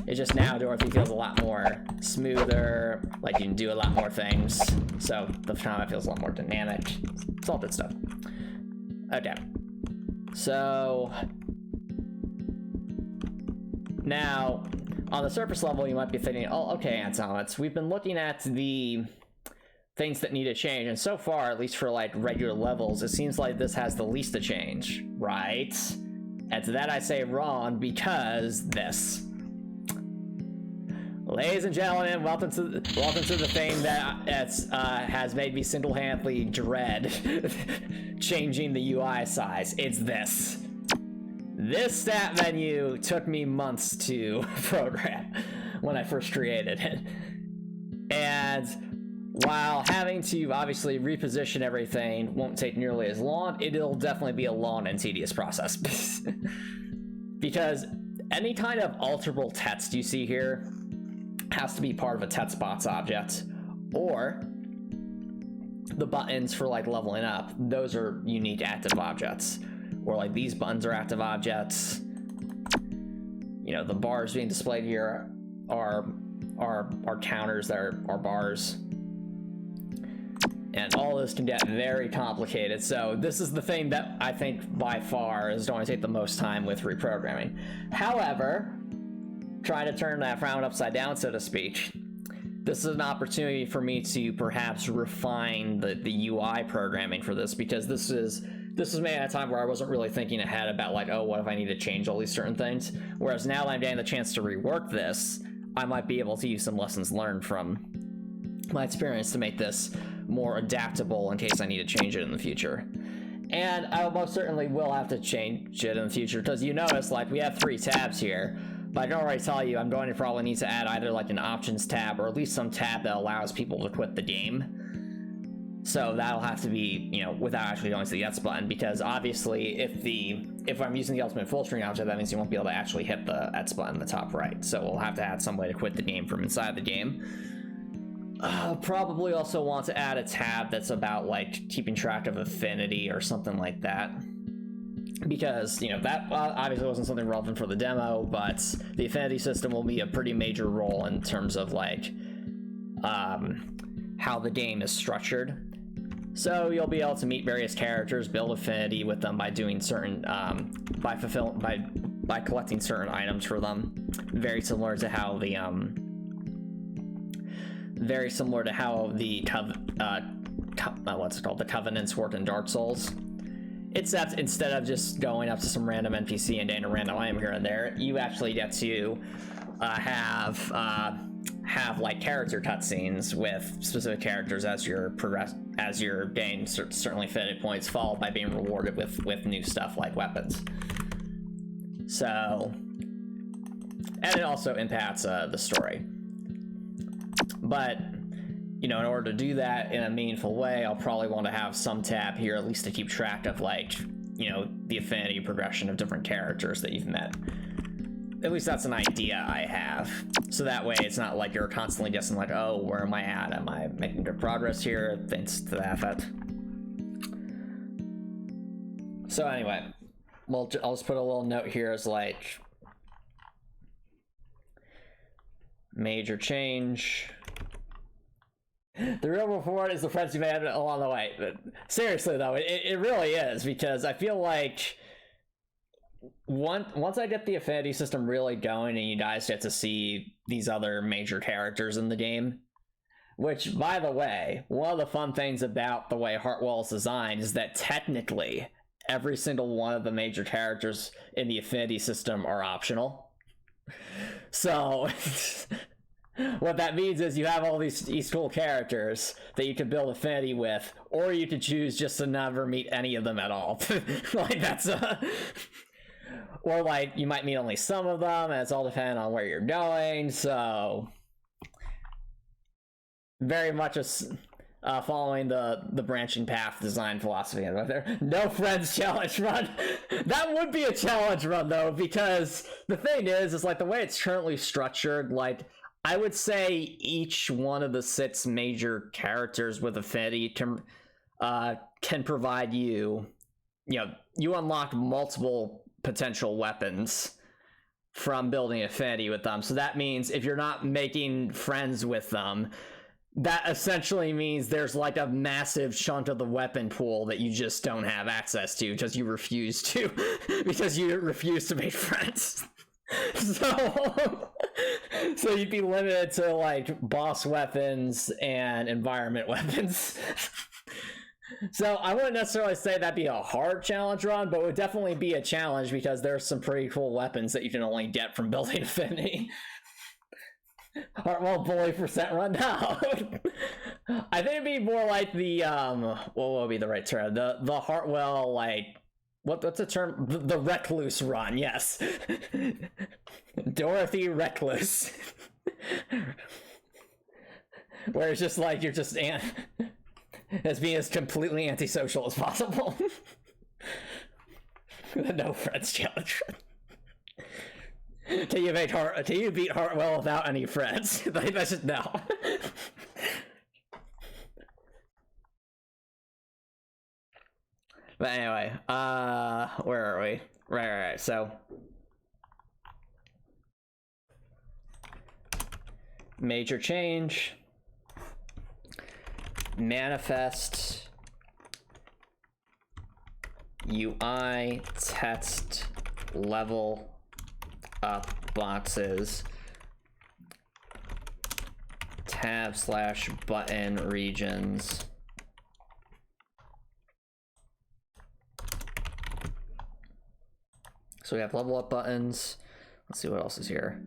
It's just now Dorothy feels a lot more smoother, like you can do a lot more things, so the combat feels a lot more dynamic. It's all good stuff. Okay. So now on the surface level you might be thinking, oh okay, Antomicx, we've been looking at the things that need to change, and so far, at least for like regular levels, it seems like this has the least to change, right? And to that I say wrong, because this. Ladies and gentlemen, welcome to the thing that has made me single-handedly dread changing the UI size. It's this. This stat menu took me months to program when I first created it. And while having to obviously reposition everything won't take nearly as long, it'll definitely be a long and tedious process. Because any kind of alterable text you see here has to be part of a textbox object, or the buttons for like leveling up, those are unique active objects, or like these buttons are active objects. You know, the bars being displayed here are counters that are bars. And all this can get very complicated, so this is the thing that I think by far is going to take the most time with reprogramming. However, trying to turn that frown upside down, so to speak, this is an opportunity for me to perhaps refine the UI programming for this, because this is made at a time where I wasn't really thinking ahead about like, oh, what if I need to change all these certain things? Whereas now that I'm getting the chance to rework this, I might be able to use some lessons learned from my experience to make this more adaptable in case I need to change it in the future. And I most certainly will have to change it in the future, because you notice like we have 3 tabs here. But I can already tell you, I'm going to probably need to add either like an options tab or at least some tab that allows people to quit the game. So that'll have to be, you know, without actually going to the X button, because obviously if I'm using the ultimate full screen object, that means you won't be able to actually hit the X button in the top right. So we'll have to add some way to quit the game from inside the game. Probably also want to add a tab that's about like keeping track of affinity or something like that, because, you know, that obviously wasn't something relevant for the demo, but the affinity system will be a pretty major role in terms of like how the game is structured. So you'll be able to meet various characters, build affinity with them by doing certain by collecting certain items for them, very similar to how the the covenants work in Dark Souls. Except instead of just going up to some random NPC and getting a random item here and there, you actually get to have like character cutscenes with specific characters as you're gaining certainly affinity points, followed by being rewarded with new stuff like weapons. So, and it also impacts the story. But, you know, in order to do that in a meaningful way, I'll probably want to have some tab here, at least to keep track of, like, you know, the affinity progression of different characters that you've met. At least that's an idea I have. So that way it's not like you're constantly guessing, like, oh, where am I at? Am I making good progress here? Thanks to that effect. So anyway, well, I'll just put a little note here as, like, major change. The real reward is the friends you made along the way. But seriously, though, it really is, because I feel like once I get the affinity system really going and you guys get to see these other major characters in the game, which, by the way, one of the fun things about the way Heartwell is designed is that technically every single one of the major characters in the affinity system are optional. So what that means is you have all these cool characters that you can build affinity with, or you could choose just to never meet any of them at all. Like, that's or like you might meet only some of them, and it's all dependent on where you're going. So very much following the branching path design philosophy right there. No friends challenge run. That would be a challenge run, though, because the thing is like the way it's currently structured, like, I would say each one of the 6 major characters with affinity can provide you know, you unlock multiple potential weapons from building affinity with them. So that means if you're not making friends with them, that essentially means there's like a massive chunk of the weapon pool that you just don't have access to because you refuse to make friends. So you'd be limited to like boss weapons and environment weapons. So I wouldn't necessarily say that'd be a hard challenge run, but it would definitely be a challenge because there's some pretty cool weapons that you can only get from building affinity. Heartwell bully % run now. I think it'd be more like the what would be the right term? The Heartwell, like, what's the term? The recluse run, yes. Dorothy Recluse. Where it's just like you're just as being as completely antisocial as possible. No friends challenge. Can you beat Heartwell without any friends? That's just no. But anyway, where are we? Right. So major change, manifest UI text level up boxes tab/button regions so we have level up buttons. Let's see what else is here.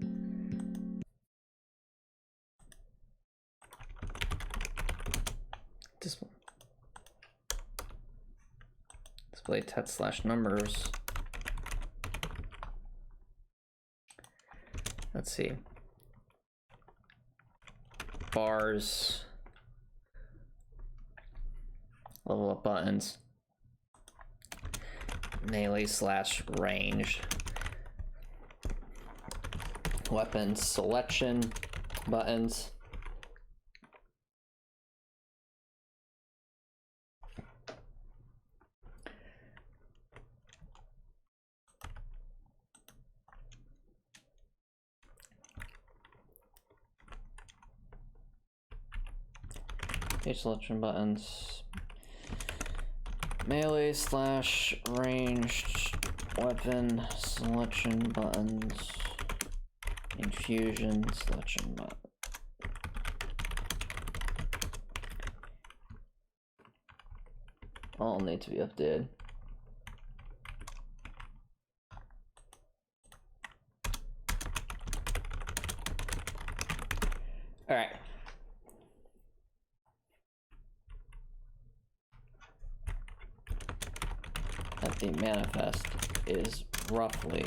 Display text/numbers. let's see. Bars. Level up buttons. Melee / range. Weapon selection buttons. Page selection buttons. Melee / ranged weapon selection buttons. Infusion selection button. All need to be updated. All right. That the manifest is roughly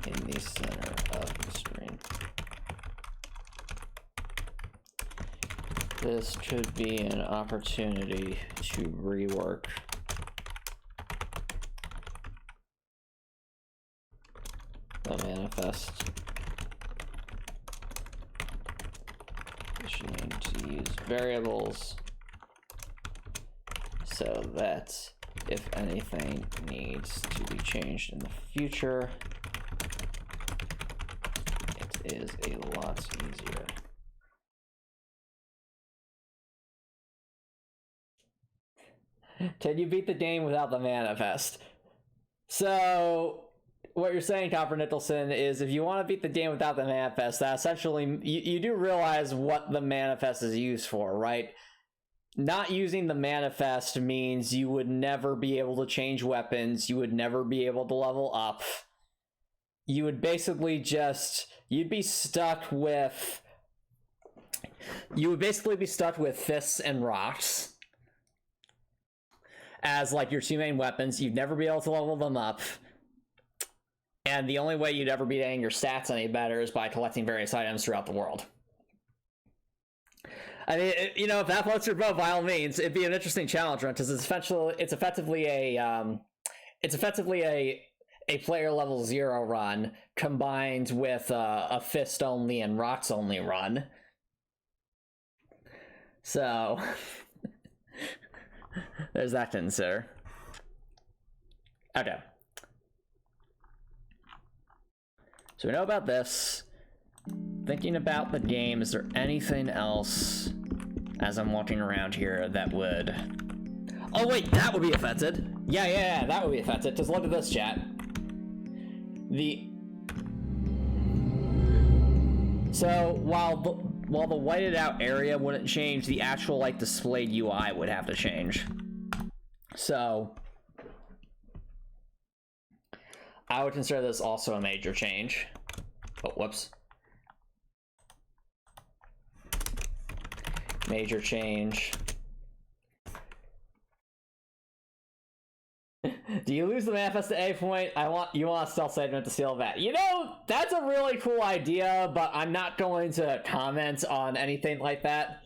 in the center of the screen. This could be an opportunity to rework the manifest. Conditioning to use variables so that if anything needs to be changed in the future, it is a lot easier. Can you beat the game without the manifest? So what you're saying, Copper Nicholson, is if you want to beat the game without the manifest, that essentially you do realize what the manifest is used for, right? Not using the manifest means you would never be able to change weapons, you would never be able to level up. You would basically just, you'd be stuck with fists and rocks as like your two main weapons. You'd never be able to level them up. And the only way you'd ever be getting your stats any better is by collecting various items throughout the world. I mean, you know, if that floats your boat, by all means, it'd be an interesting challenge run, because it's effectively a player level 0 run combined with a fist only and rocks only run. So there's that to consider. Okay. So we know about this. Thinking about the game, is there anything else as I'm walking around here that would... Oh wait, that would be affected. Yeah, that would be affected. Just look at this, chat. So while the whited out area wouldn't change, the actual like displayed UI would have to change. So I would consider this also a major change. Oh, whoops. Major change. Do you lose the manifest at any point? You want a stealth segment to steal that. You know, that's a really cool idea, but I'm not going to comment on anything like that.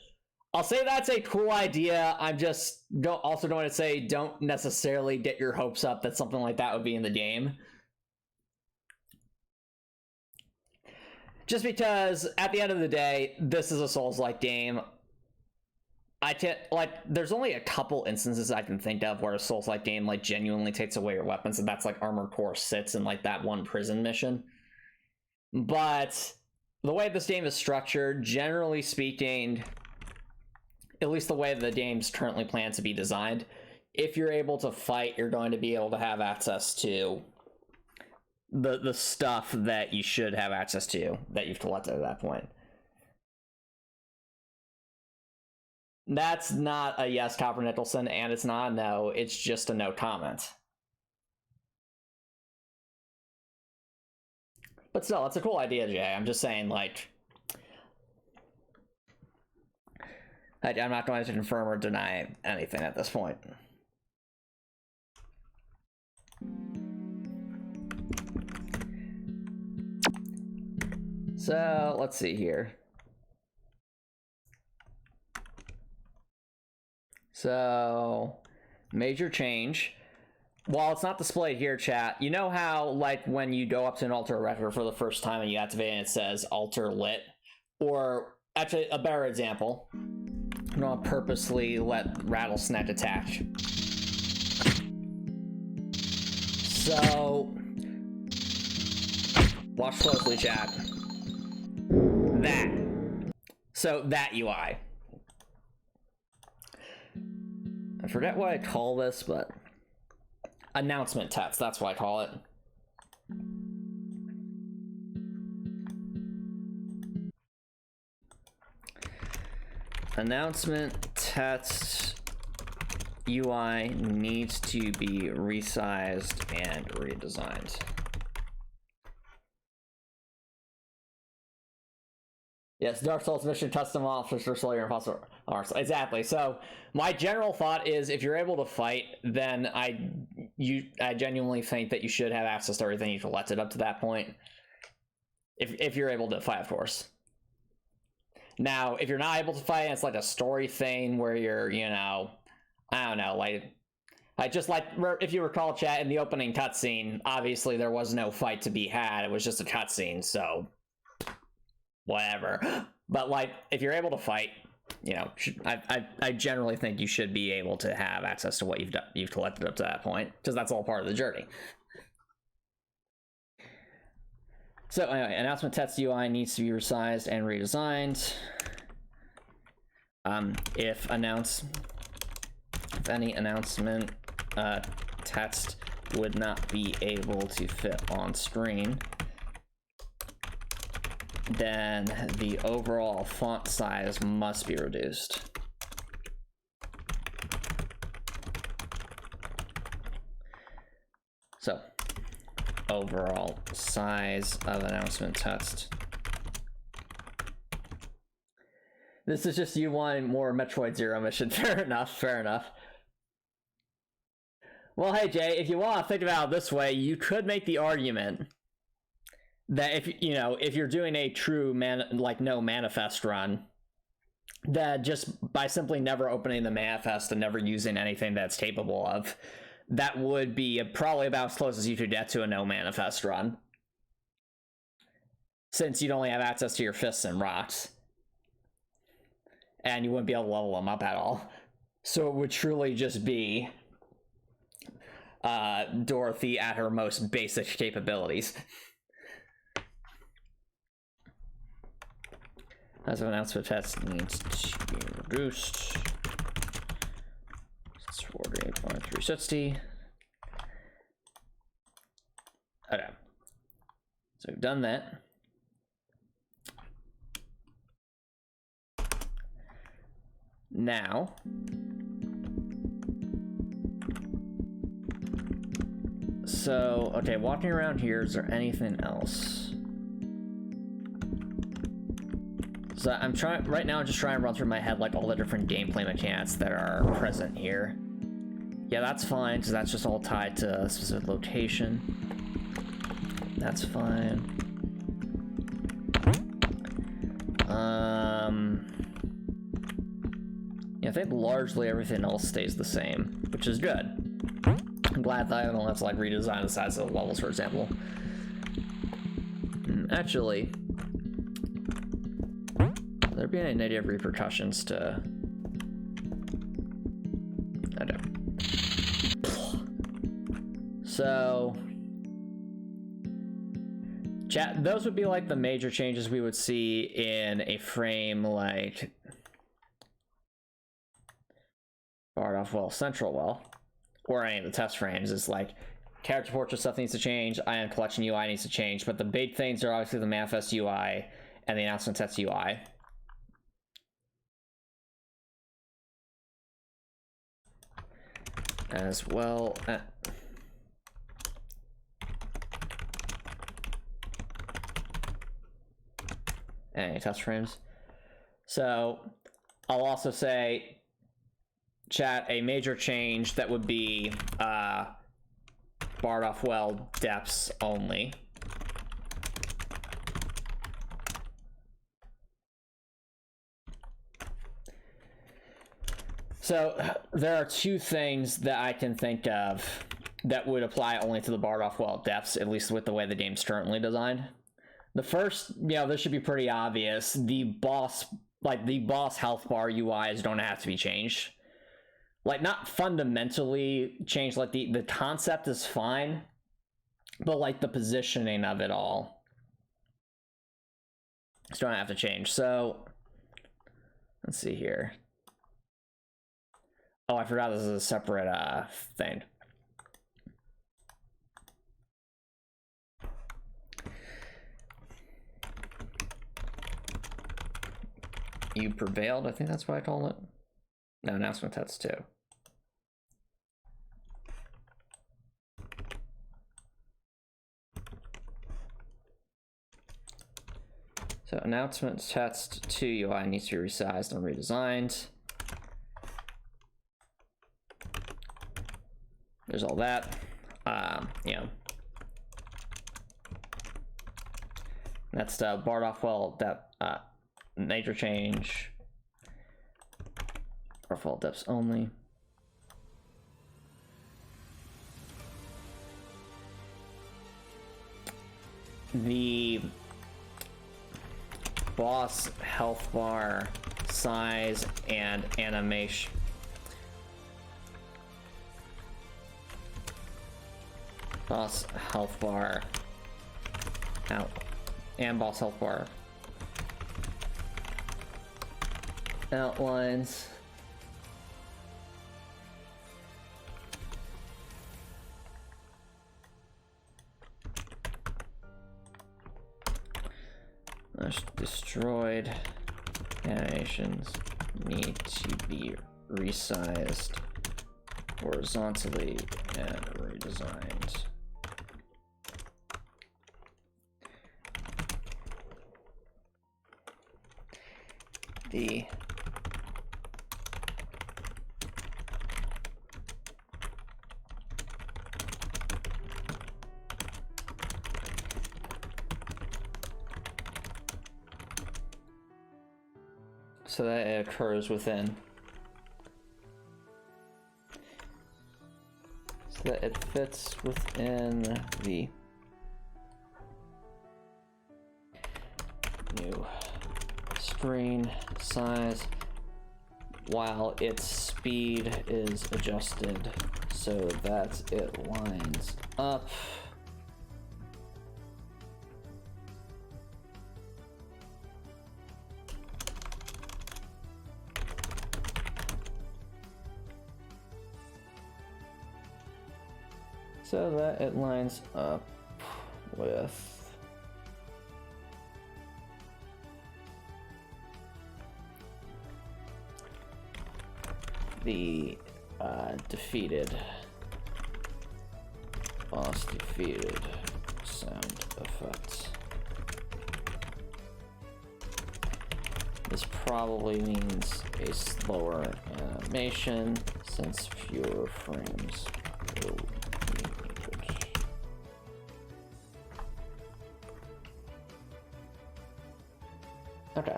I'll say that's a cool idea. I'm just also going to say don't necessarily get your hopes up that something like that would be in the game. Just because at the end of the day, this is a Souls-like game. There's only a couple instances I can think of where a Souls-like game like genuinely takes away your weapons, and that's like Armored Core 6 and like that one prison mission. But the way this game is structured, generally speaking, at least the way the game's currently planned to be designed, if you're able to fight, you're going to be able to have access to the stuff that you should have access to that you've collected at that point. That's not a yes, Copper Nicholson, and it's not a no, it's just a no comment. But still, it's a cool idea, Jay. I'm just saying, like, I'm not going to confirm or deny anything at this point. So let's see here. So major change. While it's not displayed here, chat, you know how like when you go up to an alter record for the first time and you activate it and it says alter lit? Or actually a better example, I'm gonna purposely let rattlesnake attach. So watch closely, chat. That. So that UI. I forget what I call this, but announcement text, that's what I call it. Announcement text UI needs to be resized and redesigned. Yes, Dark Souls mission custom offers for Slayer Impossible. Exactly. So my general thought is, if you're able to fight, then I genuinely think that you should have access to everything you've collected up to that point. If you're able to fight, of course. Now, if you're not able to fight, it's like a story thing where you're, you know, I don't know, like just like if you recall, chat, in the opening cutscene, obviously there was no fight to be had. It was just a cutscene, so whatever. But like, if you're able to fight, you know, I generally think you should be able to have access to what you've collected up to that point, because that's all part of the journey. So anyway, announcement text UI needs to be resized and redesigned. If any announcement text would not be able to fit on screen, then the overall font size must be reduced. So, overall size of announcement text. This is just you wanting more Metroid Zero mission. Fair enough, fair enough. Well, hey Jay, if you want to think about it this way, you could make the argument that if you're doing a true no manifest run, that just by simply never opening the manifest and never using anything that's capable of, that would be probably about as close as you could get to a no manifest run, since you'd only have access to your fists and rocks, and you wouldn't be able to level them up at all. So it would truly just be Dorothy at her most basic capabilities. As an announcement text needs to be reduced. It's 48.360. Okay. So we've done that. Now, so, okay, walking around here, is there anything else? So I'm trying right now. I'm just trying to run through my head like all the different gameplay mechanics that are present here. Yeah, that's fine because that's just all tied to a specific location. That's fine. Yeah, I think largely everything else stays the same, which is good. I'm glad that I don't have to like redesign the size of the levels, for example. Actually, there be any negative repercussions to... I don't. So, chat, those would be like the major changes we would see in a frame like Heartwell Central well, or any of the test frames. Is like character portrait stuff needs to change, item collection UI needs to change, but the big things are obviously the manifest UI and the announcement text UI. As well. Any test frames. So I'll also say, chat, a major change that would be barred off well depths only. So there are two things that I can think of that would apply only to the Heartwell depths, at least with the way the game's currently designed. The first, this should be pretty obvious. The boss health bar UIs don't have to be changed. Like, not fundamentally changed, like the concept is fine, but like the positioning of it all still don't have to change. So let's see here. Oh, I forgot this is a separate thing. You prevailed, I think that's what I call it. No, announcement text too. So announcement text 2 UI needs to be resized and redesigned. There's all that. That's the Heartwell depth nature change. Heartwell depths only. The boss health bar size and animation. Boss health bar out and boss health bar outlines. Destroyed animations need to be resized horizontally and redesigned. So that it occurs within. So that it fits within the new screen size while its speed is adjusted so that it lines up with the boss defeated sound effects. This probably means a slower animation since fewer frames will be needed. Okay.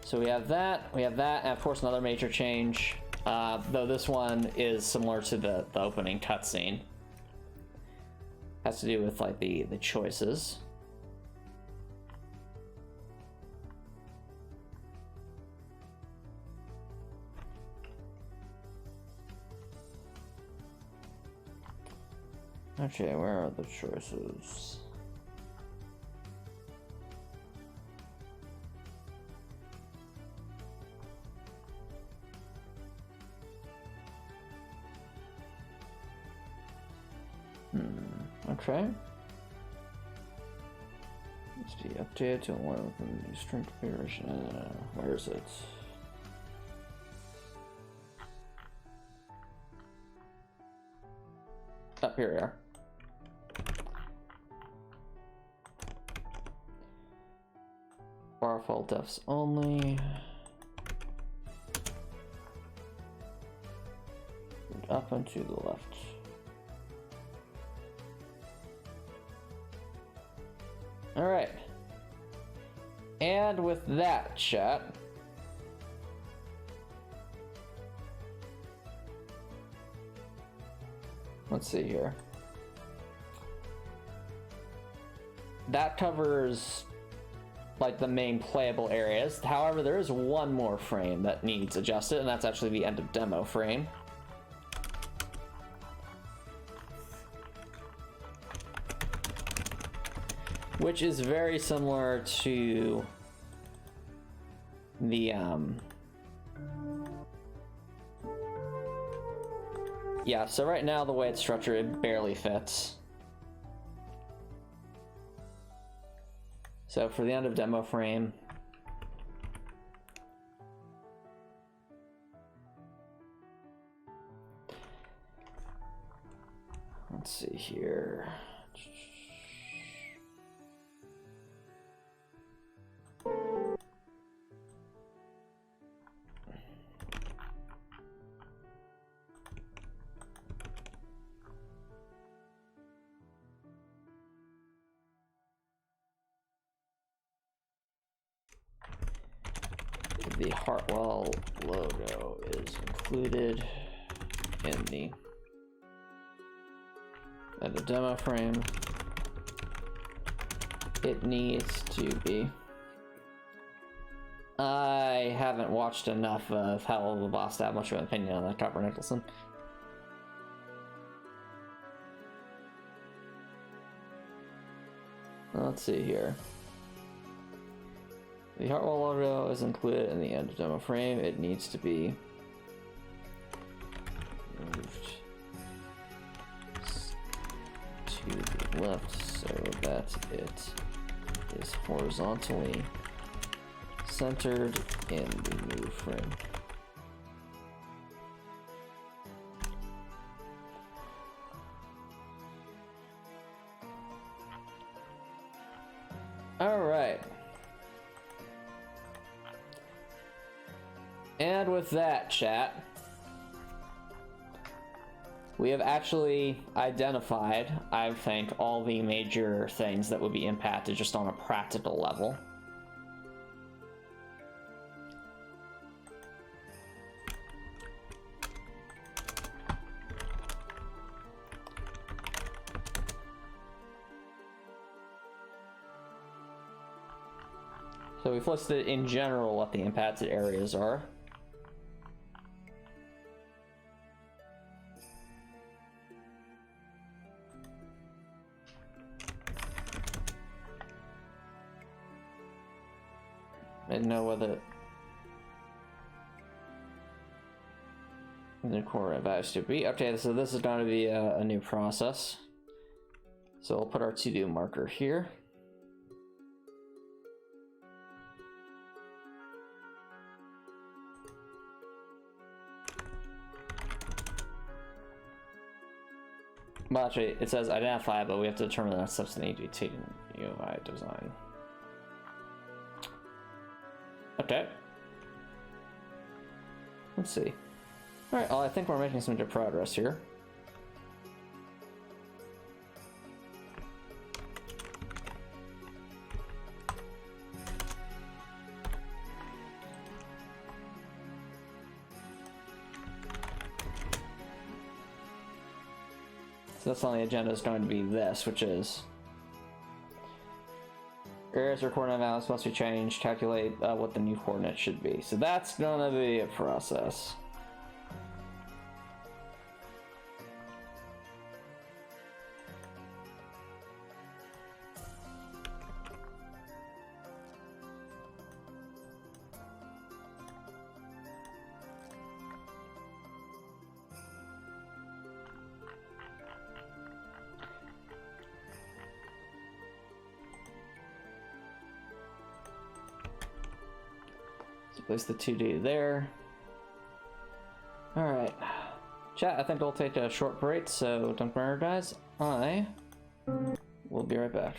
So we have that, and of course another major change, though this one is similar to the opening cutscene. Has to do with like the choices. Okay, where are the choices? Okay. Let's be updated to one with the new string configuration. Where is it? Up here we are. Heartwell depths only. Up and to the left. All right. And with that, chat, let's see here. That covers like the main playable areas. However, there is one more frame that needs adjusted, and that's actually the end of demo frame. Which is very similar to the yeah, so right now the way it's structured, it barely fits. So for the end of demo frame, let's see here. The Heartwell logo is included in the demo frame. It needs to be. I haven't watched enough of Hello the Boss to have much of an opinion on that, Copper Nicholson. Let's see here. The Heartwell logo is included in the end of demo frame. It needs to be moved to the left so that it is horizontally centered in the new frame. All right. And with that, chat, we have actually identified, I think, all the major things that would be impacted just on a practical level. So we've listed in general what the impacted areas are. I didn't know whether the coordinate values to be. Okay, so this is going to be a new process. So we'll put our to-do marker here. Well, actually, it says identify, but we have to determine the next steps that need to be taken in UI design. Okay. Let's see. Alright, well, I think we're making some good progress here. So that's on the agenda is going to be this, which is areas where coordinate values must be changed, calculate what the new coordinate should be. So that's gonna be a process. Place the 2D there. Alright. Chat, I think I'll take a short break, so don't worry, guys. I will be right back.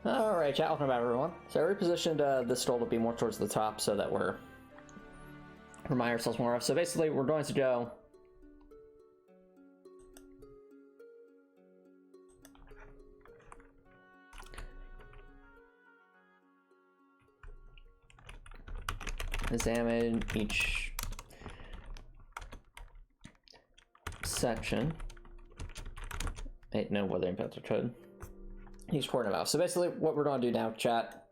Alright, chat, welcome back everyone. So I repositioned this scroll to be more towards the top so that we're remind ourselves more of. So basically we're going to go examine each section. No weather impactor code. Each coordinate value. So basically what we're going to do now, chat,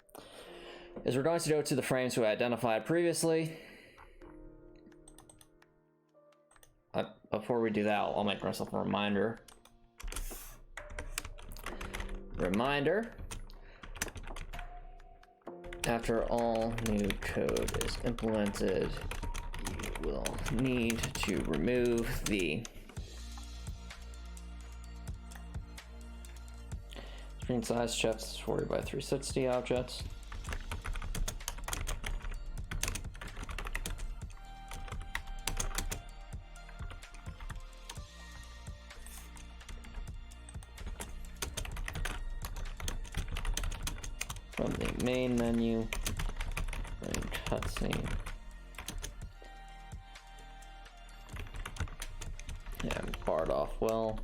is we're going to go to the frames we identified previously. Before we do that, I'll make myself a reminder. After all new code is implemented, you will need to remove the screen size checks 40 by 360 objects. From the main menu, and cutscene, and barred off well.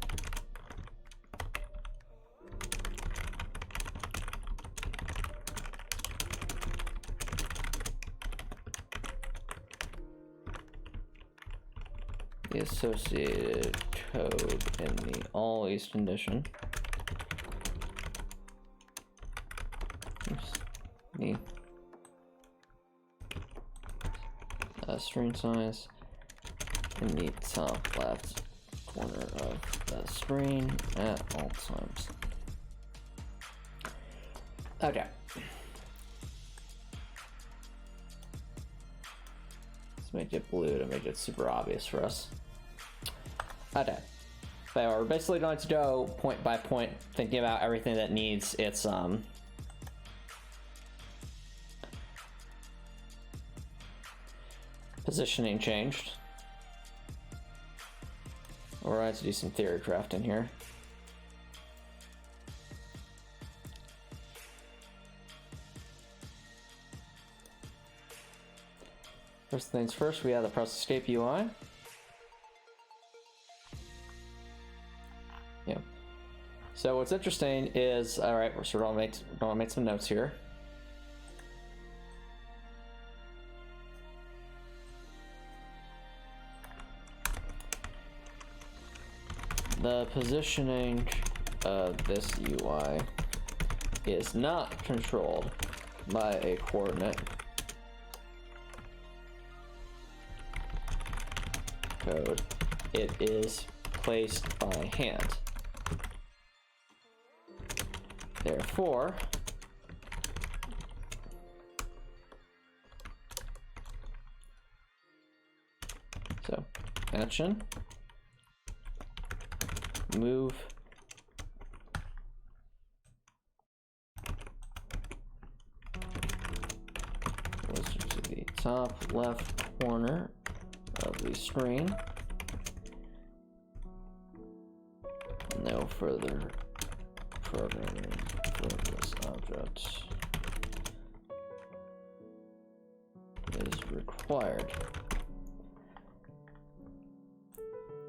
The associated code in the always condition. The screen size in the top left corner of the screen at all times. Okay. Let's make it blue to make it super obvious for us. Okay. So we're basically going to go point by point, thinking about everything that needs its positioning changed. We're going to do some theory crafting here. First things first, we have the press escape UI. Yeah. So what's interesting is, all right, we're sort of going to make some notes here. The positioning of this UI is not controlled by a coordinate code. It is placed by hand. Therefore, so action, move closer to the top left corner of the screen. No further programming for this object is required.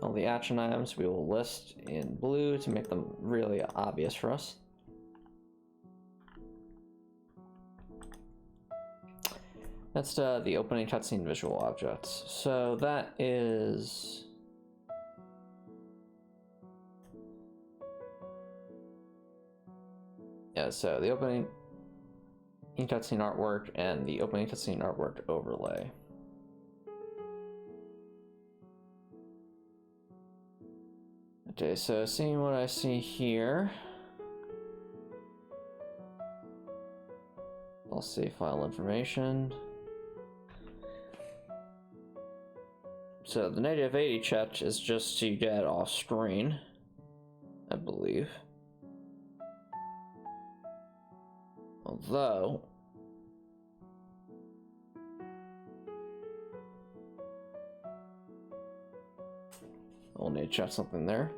All the action items we will list in blue to make them really obvious for us. That's the opening cutscene visual objects. So that is so the opening cutscene artwork and the opening cutscene artwork overlay. Okay, so seeing what I see here, I'll see file information. So the negative 80 check is just to get off screen, I believe. Although I'll need to check something there.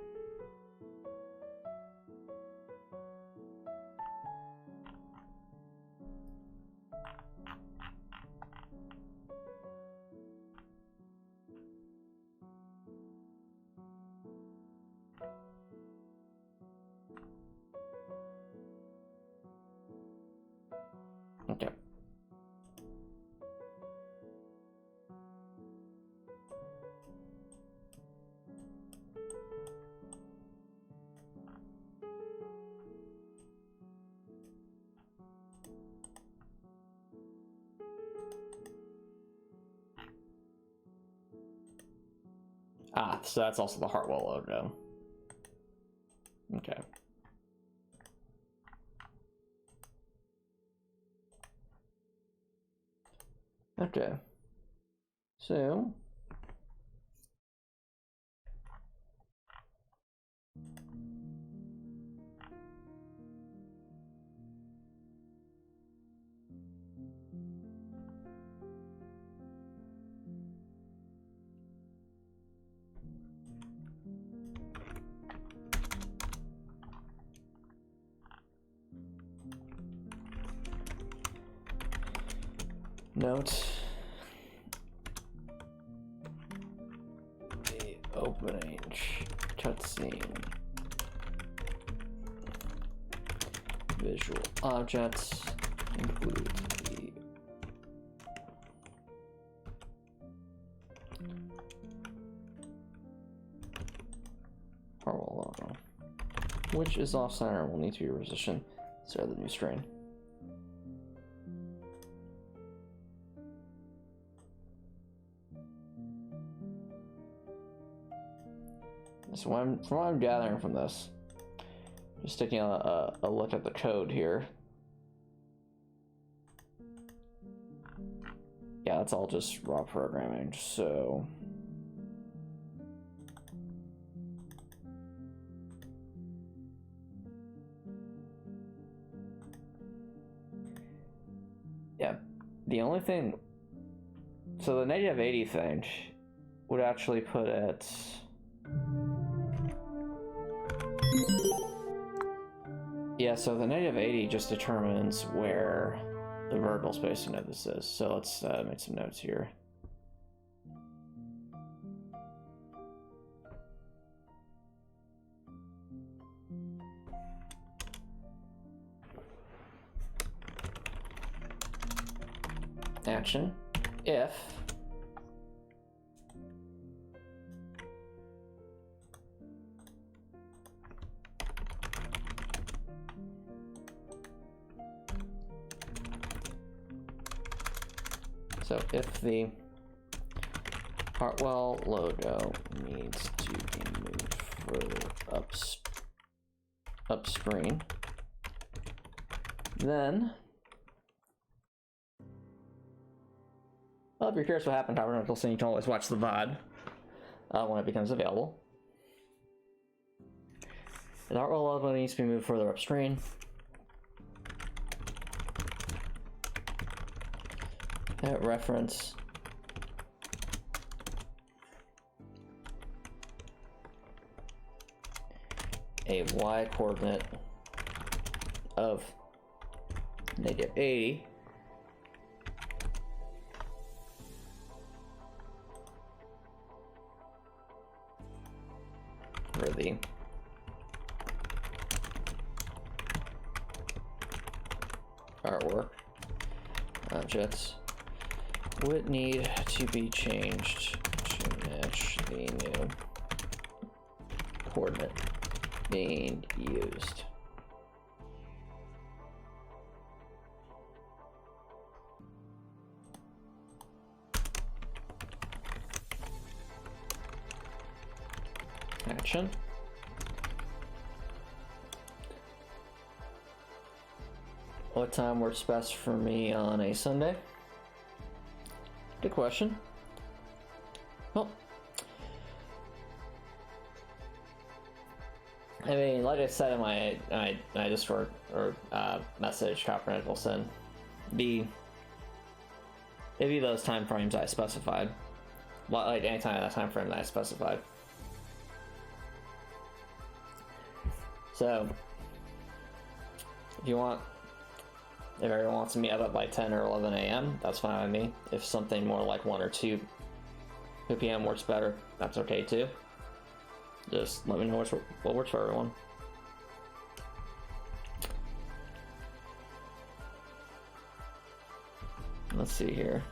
Ah, so that's also the Heartwell logo. Okay. Okay. So note the opening cutscene visual objects include the Heartwell logo, which is off center and will need to be repositioned. So the new screen. So from what I'm gathering from this, just taking a look at the code here. Yeah, it's all just raw programming, so. Yeah, the only thing, so the negative 80 thing would actually put it. Yeah, so the negative 80 just determines where the vertical spacing of this is. So let's make some notes here. Action if the Heartwell logo needs to be moved further up screen, then, well, if you're curious what happened, however, Uncle Sin, you can always watch the VOD when it becomes available. The Heartwell logo needs to be moved further upstream. That reference a y coordinate of negative 80 for the artwork objects would need to be changed to match the new coordinate being used. Action. What time works best for me on a Sunday? Good question. Well, I mean, like I said in my Discord or message, Copper Nicholson, it'd be those time frames I specified. Well, like any time in that time frame that I specified. So, if everyone wants to meet up at like 10 or 11 a.m., that's fine with me. If something more like 1 or 2 p.m. works better, that's okay too. Just let me know what works for everyone. Let's see here.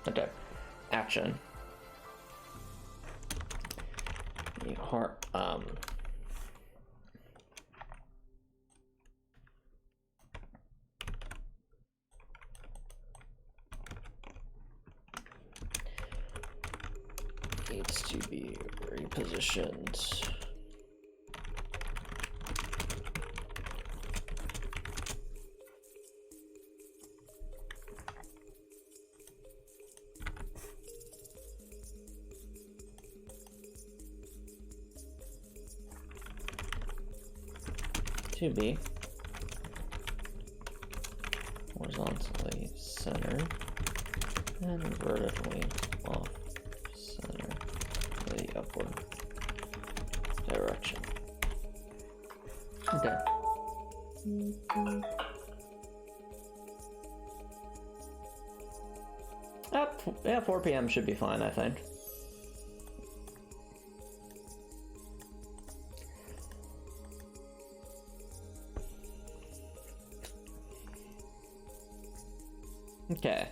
Okay, action. The heart, to be repositioned. To be horizontally centered and vertically off center to the upward direction. Okay. Yeah, 4 p.m. should be fine, I think. Okay.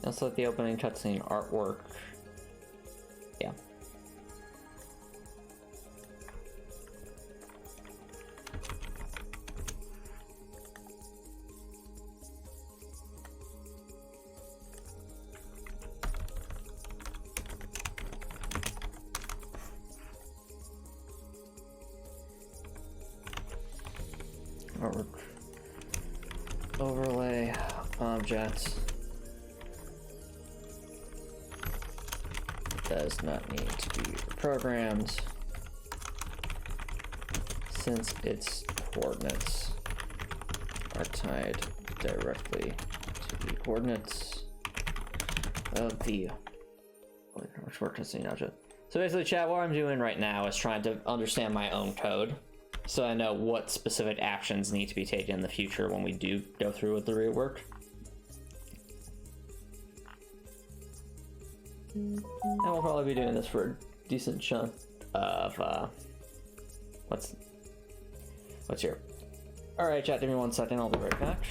Let's let the opening cutscene artwork. Yeah. Artwork. Overlay object. Does not need to be programmed since its coordinates are tied directly to the coordinates of the work cutscene object. So basically, chat, what I'm doing right now is trying to understand my own code so I know what specific actions need to be taken in the future when we do go through with the rework. And we'll probably be doing this for a decent chunk of what's here. Alright, chat, give me 1 second, I'll be right back.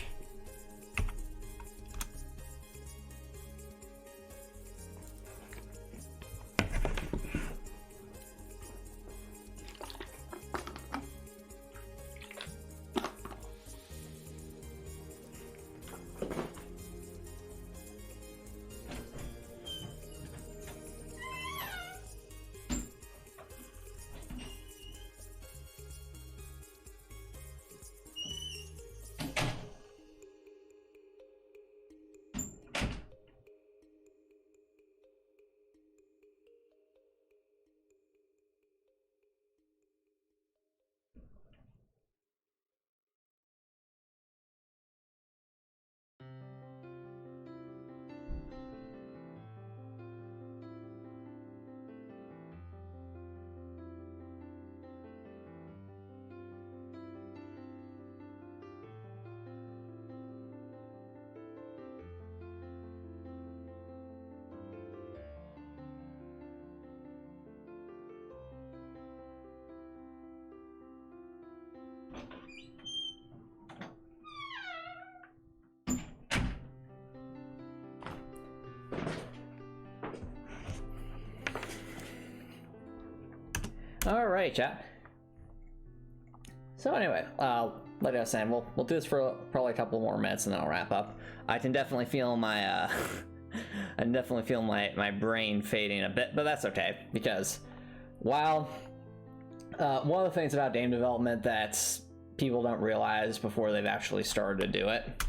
All right, chat. So anyway, like I was saying, we'll do this for probably a couple more minutes and then I'll wrap up. I can definitely feel my my brain fading a bit, but that's okay because while one of the things about game development that people don't realize before they've actually started to do it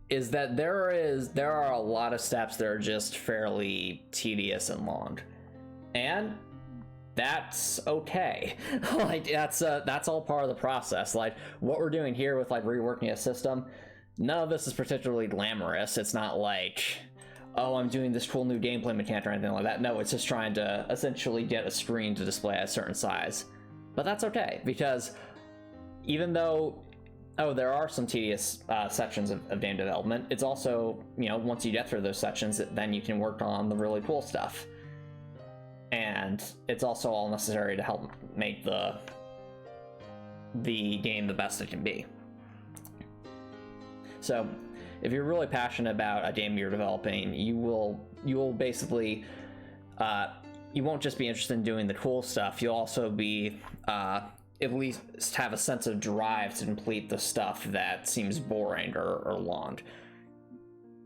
is that there are a lot of steps that are just fairly tedious and long, and that's okay. Like that's all part of the process. Like what we're doing here with like reworking a system, none of this is particularly glamorous. It's not like, oh, I'm doing this cool new gameplay mechanic or anything like that. No, it's just trying to essentially get a screen to display at a certain size. But that's okay, because even though, there are some tedious sections of game development, it's also, once you get through those sections, then you can work on the really cool stuff. And it's also all necessary to help make the game the best it can be. So if you're really passionate about a game you're developing, you will basically you won't just be interested in doing the cool stuff, you'll also be at least have a sense of drive to complete the stuff that seems boring or long.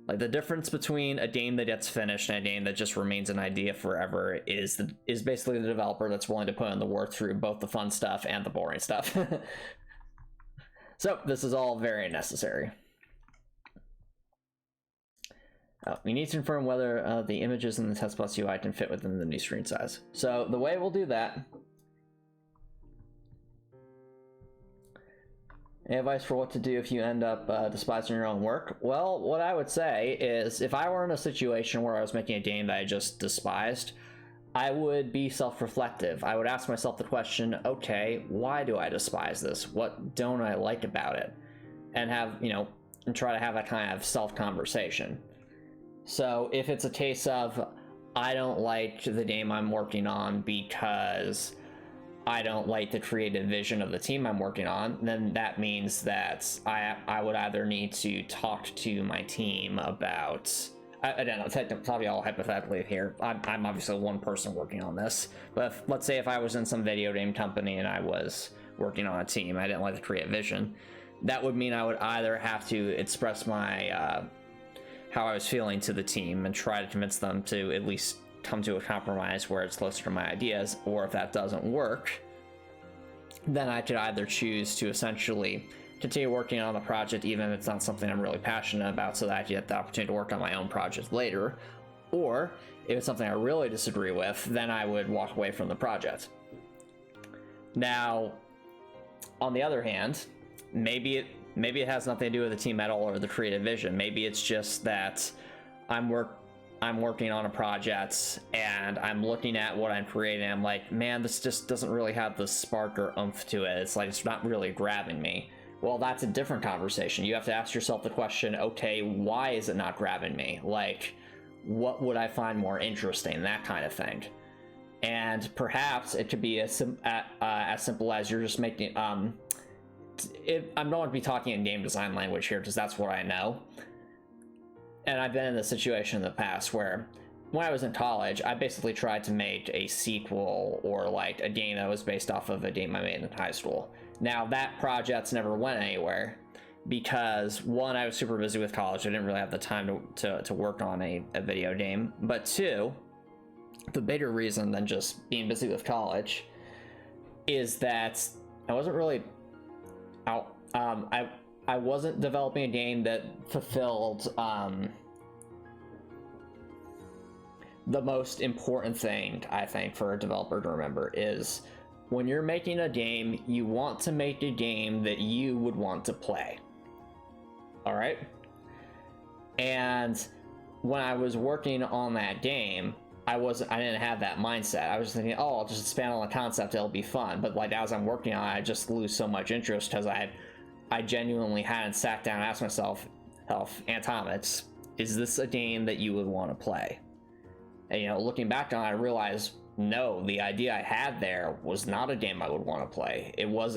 Like, the difference between a game that gets finished and a game that just remains an idea forever is basically the developer that's willing to put in the work through both the fun stuff and the boring stuff. So this is all very necessary. We need to confirm whether the images in the test plus UI can fit within the new screen size. So the way we'll do that, any advice for what to do if you end up despising your own work? Well, what I would say is, if I were in a situation where I was making a game that I just despised, I would be self-reflective. I would ask myself the question, okay, why do I despise this? What don't I like about it? And and try to have that kind of self-conversation. So if it's a case of, I don't like the game I'm working on because I don't like the creative vision of the team I'm working on, then that means that I would either need to talk to my team about, I don't know, probably all hypothetically here. I'm obviously one person working on this, but let's say if I was in some video game company and I was working on a team, I didn't like the creative vision, that would mean I would either have to express my how I was feeling to the team and try to convince them to at least come to a compromise where it's closer to my ideas, or if that doesn't work, then I could either choose to essentially continue working on the project even if it's not something I'm really passionate about, so that I get the opportunity to work on my own project later, or if it's something I really disagree with, then I would walk away from the project. Now, on the other hand, maybe it has nothing to do with the team at all or the creative vision. Maybe it's just that I'm working on a project and I'm looking at what I'm creating. I'm like, man, this just doesn't really have the spark or oomph to it. It's like, it's not really grabbing me. Well, that's a different conversation. You have to ask yourself the question, okay, why is it not grabbing me? Like, what would I find more interesting? That kind of thing. And perhaps it could be as simple as you're just making, I'm going to be talking in game design language here because that's what I know. And I've been in this situation in the past where when I was in college, I basically tried to make a sequel or like a game that was based off of a game I made in high school. Now that project's never went anywhere because, one, I was super busy with college. I didn't really have the time to work on a video game. But two, the bigger reason than just being busy with college is that I wasn't really I wasn't developing a game that fulfilled the most important thing, I think, for a developer to remember is when you're making a game, you want to make a game that you would want to play. All right? And when I was working on that game, I didn't have that mindset. I was thinking, oh, I'll just expand on the concept, it'll be fun. But like, as I'm working on it, I just lose so much interest because I genuinely hadn't sat down and asked myself, Antomicx, is this a game that you would want to play? And, looking back on it, I realized, no, the idea I had there was not a game I would want to play. It was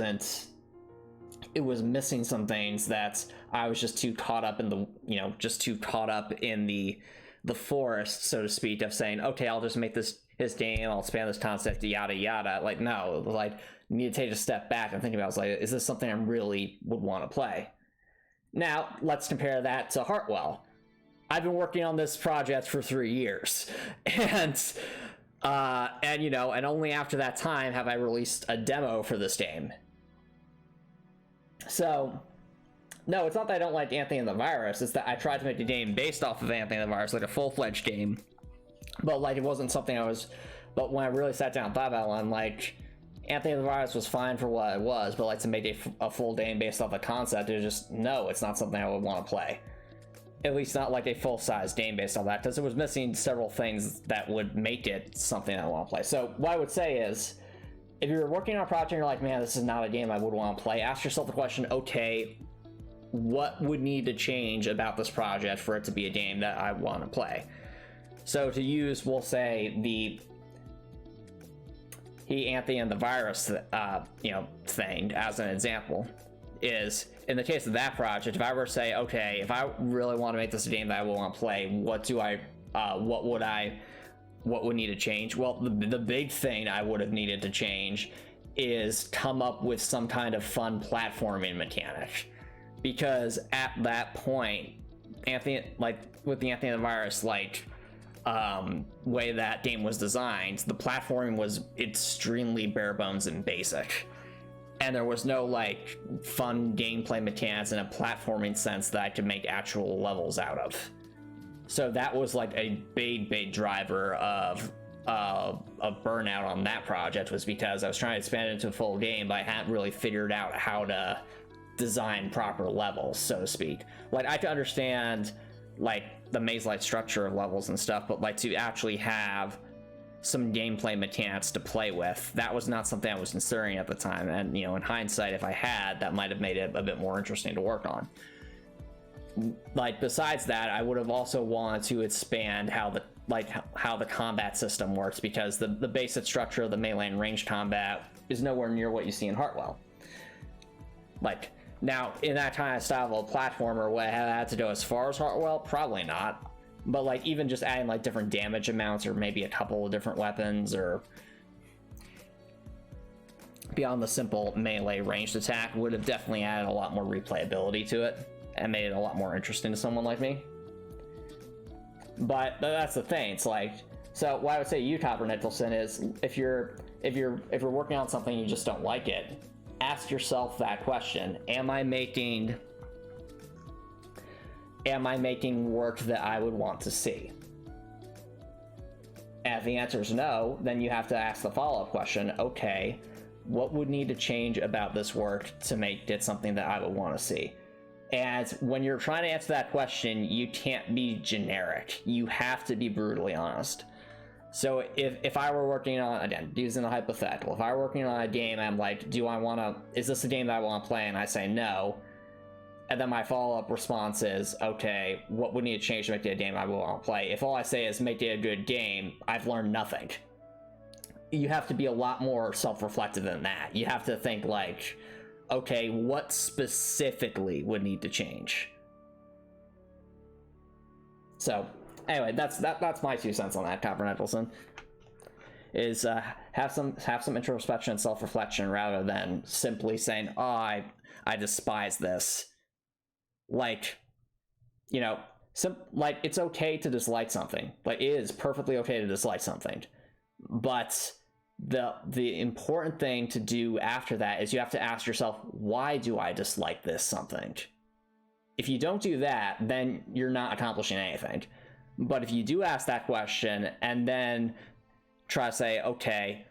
missing some things that I was just too caught up in the forest, so to speak, of saying, okay, I'll just make this game, I'll expand this concept, yada yada. Like, no, like, you need to take a step back and think about, like, is this something I really would want to play? Now, let's compare that to Heartwell. I've been working on this project for 3 years, and only after that time have I released a demo for this game. So, no, it's not that I don't like Anthony and the Virus, it's that I tried to make a game based off of Anthony and the Virus, like a full-fledged game, but like, it wasn't something but when I really sat down and thought about it, I'm like, Anthony and the Virus was fine for what it was, but like, to make a full game based off the concept, it was just, no, it's not something I would want to play. At least not like a full-size game based on that, because it was missing several things that would make it something I want to play. So what I would say is, if you're working on a project and you're like, man, this is not a game I would want to play, ask yourself the question, okay, what would need to change about this project for it to be a game that I want to play? So to use, we'll say, Anthony and the Virus thing as an example, is in the case of that project, if I were to say, okay, if I really want to make this a game that I will want to play, what would need to change? Well, the big thing I would have needed to change is come up with some kind of fun platforming mechanic, because at that point, Anthony, like with the Antomicx, like way that game was designed, the platforming was extremely bare bones and basic, and there was no like fun gameplay mechanics in a platforming sense that I could make actual levels out of. So that was like a big driver of burnout on that project, was because I was trying to expand it into a full game, but I hadn't really figured out how to design proper levels, so to speak. Like, I could understand like the maze-like structure of levels and stuff, but like to actually have some gameplay mechanics to play with, that was not something I was considering at the time. And in hindsight, if I had, that might have made it a bit more interesting to work on. Like, besides that, I would have also wanted to expand how the combat system works, because the basic structure of the melee and range combat is nowhere near what you see in Heartwell. Like, now, in that kind of style of a platformer, would I have had to go as far as Heartwell? Probably not. But like, even just adding like different damage amounts, or maybe a couple of different weapons, or beyond the simple melee ranged attack, would have definitely added a lot more replayability to it and made it a lot more interesting to someone like me. But that's the thing. It's like, so what I would say to you, Copper Nicholson, is if you're working on something and you just don't like it, ask yourself that question: Am I making work that I would want to see? And if the answer is no, then you have to ask the follow-up question: okay, what would need to change about this work to make it something that I would want to see? And when you're trying to answer that question, you can't be generic. You have to be brutally honest. So if I were working on, again, using a hypothetical, if I were working on a game, I'm like, is this a game that I want to play? And I say no. And then my follow-up response is, okay, what would need to change to make it a game I would want to play? If all I say is make it a good game, I've learned nothing. You have to be a lot more self-reflective than that. You have to think like, okay, what specifically would need to change? So anyway, that's my 2 cents on that, Copper Nicholson. Is have some introspection and self-reflection, rather than simply saying, oh, I despise this. Like, like, it's okay to dislike something. Like, it is perfectly okay to dislike something. But the important thing to do after that is you have to ask yourself, why do I dislike this something? If you don't do that, then you're not accomplishing anything. But if you do ask that question and then try to say, okay,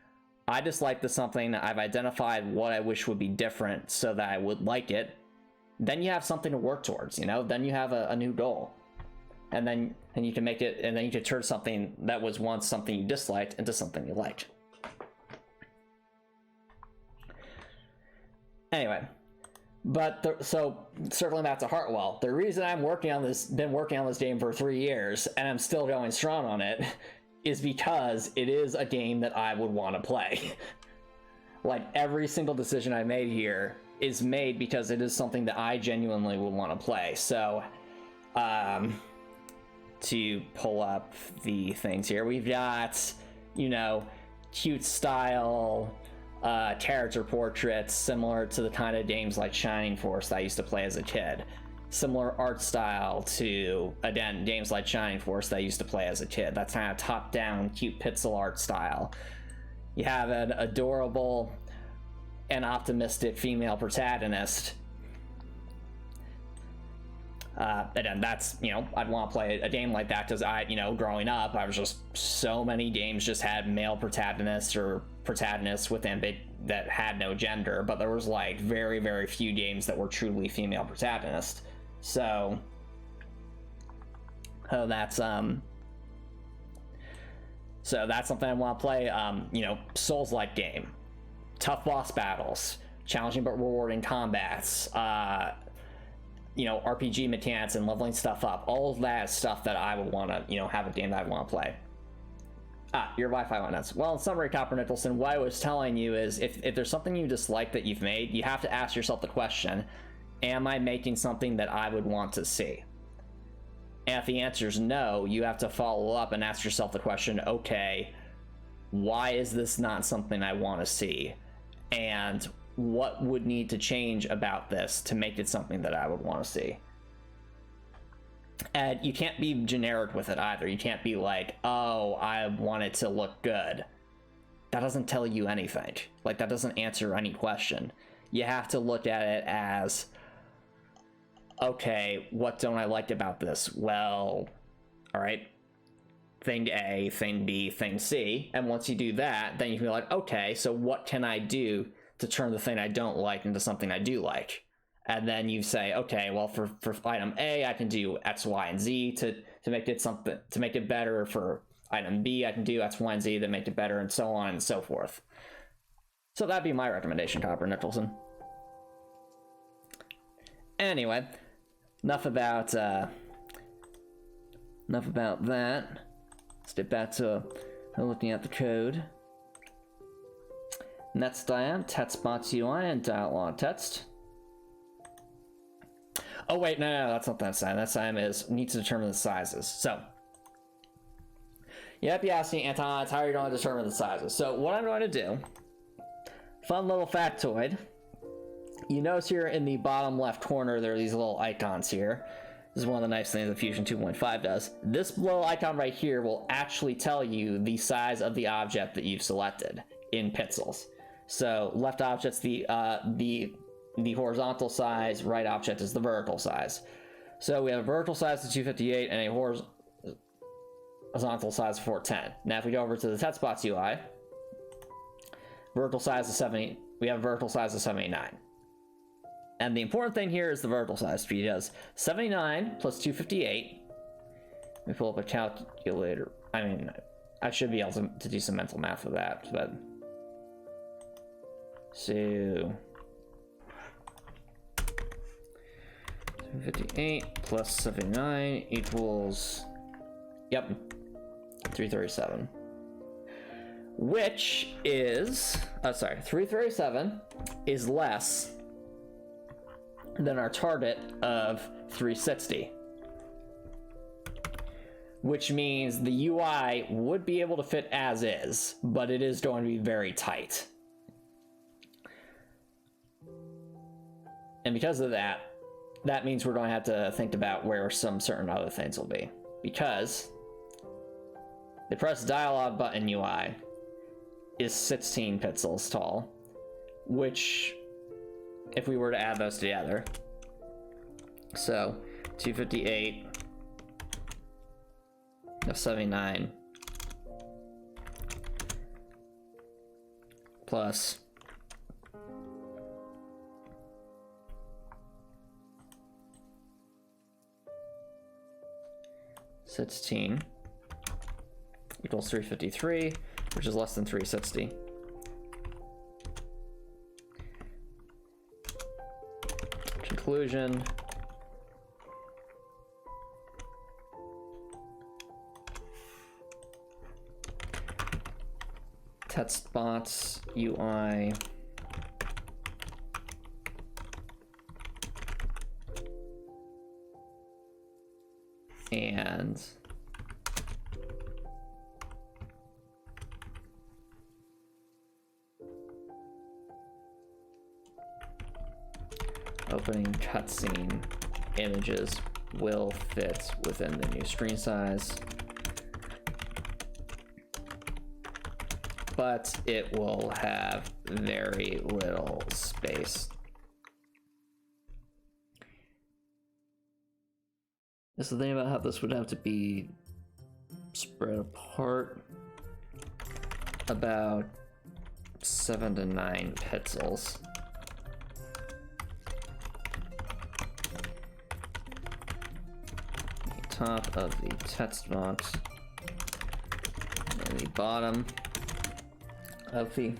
I dislike this something, I've identified what I wish would be different so that I would like it, then you have something to work towards, then you have a new goal. And you can make it, and then you can turn something that was once something you disliked into something you liked. Anyway, so circling back to Heartwell, the reason been working on this game for 3 years and I'm still going strong on it is because it is a game that I would want to play. Like, every single decision I made here is made because it is something that I genuinely would want to play. So, to pull up the things here, we've got, cute style character portraits similar to the kind of games like Shining Force that I used to play as a kid. Similar art style to, again, games like Shining Force that I used to play as a kid. That's kind of top-down, cute pixel art style. You have an adorable and optimistic female protagonist. Again, that's, I'd want to play a game like that because growing up, I was just, so many games just had male protagonists or protagonists with that had no gender, but there was like very, very few games that were truly female protagonists. So that's something I want to play. Souls-like game, tough boss battles, challenging but rewarding combats, RPG mechanics and leveling stuff up, all of that stuff that I would want to, have a game that I want to play. Your Wi-Fi went nuts. Well, in summary, Copper Nicholson, what I was telling you is if there's something you dislike that you've made, you have to ask yourself the question, am I making something that I would want to see? And if the answer is no, you have to follow up and ask yourself the question, okay, why is this not something I want to see? and what would need to change about this to make it something that I would want to see. And you can't be generic with it either. You can't be like, oh, I want it to look good. That doesn't tell you anything. Like, that doesn't answer any question. You have to look at it as, okay, what don't I like about this? Well, all right, thing A, thing B, thing C. And once you do that, then you can be like, okay, so what can I do to turn the thing I don't like into something I do like? And then you say, okay, well, for item A, I can do X, Y, and Z to make it something, to make it better. For item B, I can do X, Y, and Z to make it better, and so on and so forth. So that'd be my recommendation, Copper Nicholson. Anyway, enough about that. Let's get back to looking at the code. Next item, text UI and dialog text. Oh wait, no, that's not that sign. That sign is need to determine the sizes. So you might be asking, Anton, how are you going to determine the sizes? So what I'm going to do, fun little factoid. You notice here in the bottom left corner, there are these little icons here. This is one of the nice things that Fusion 2.5 does. This little icon right here will actually tell you the size of the object that you've selected in pixels. So left object's the horizontal size, right object is the vertical size. So we have a vertical size of 258 and a horizontal size of 410. Now if we go over to the TextBox UI, vertical size of 70, we have a vertical size of 79. And the important thing here is the vertical size, because 79 plus 258, let me pull up a calculator. I mean, I should be able to do some mental math for that, but so 258 plus 79 equals, yep, 337. Which is, 337 is less than our target of 360. Which means the UI would be able to fit as is, but it is going to be very tight. And because of that, that means we're going to have to think about where some certain other things will be. Because the press dialog button UI is 16 pixels tall, which if we were to add those together, so 258 of 79 plus 16 equals 353, which is less than 360. Conclusion. TextBox UI and opening cutscene images will fit within the new screen size, but it will have very little space. That's the thing about how this would have to be spread apart, about 7 to 9 pixels. The top of the text box and the bottom of the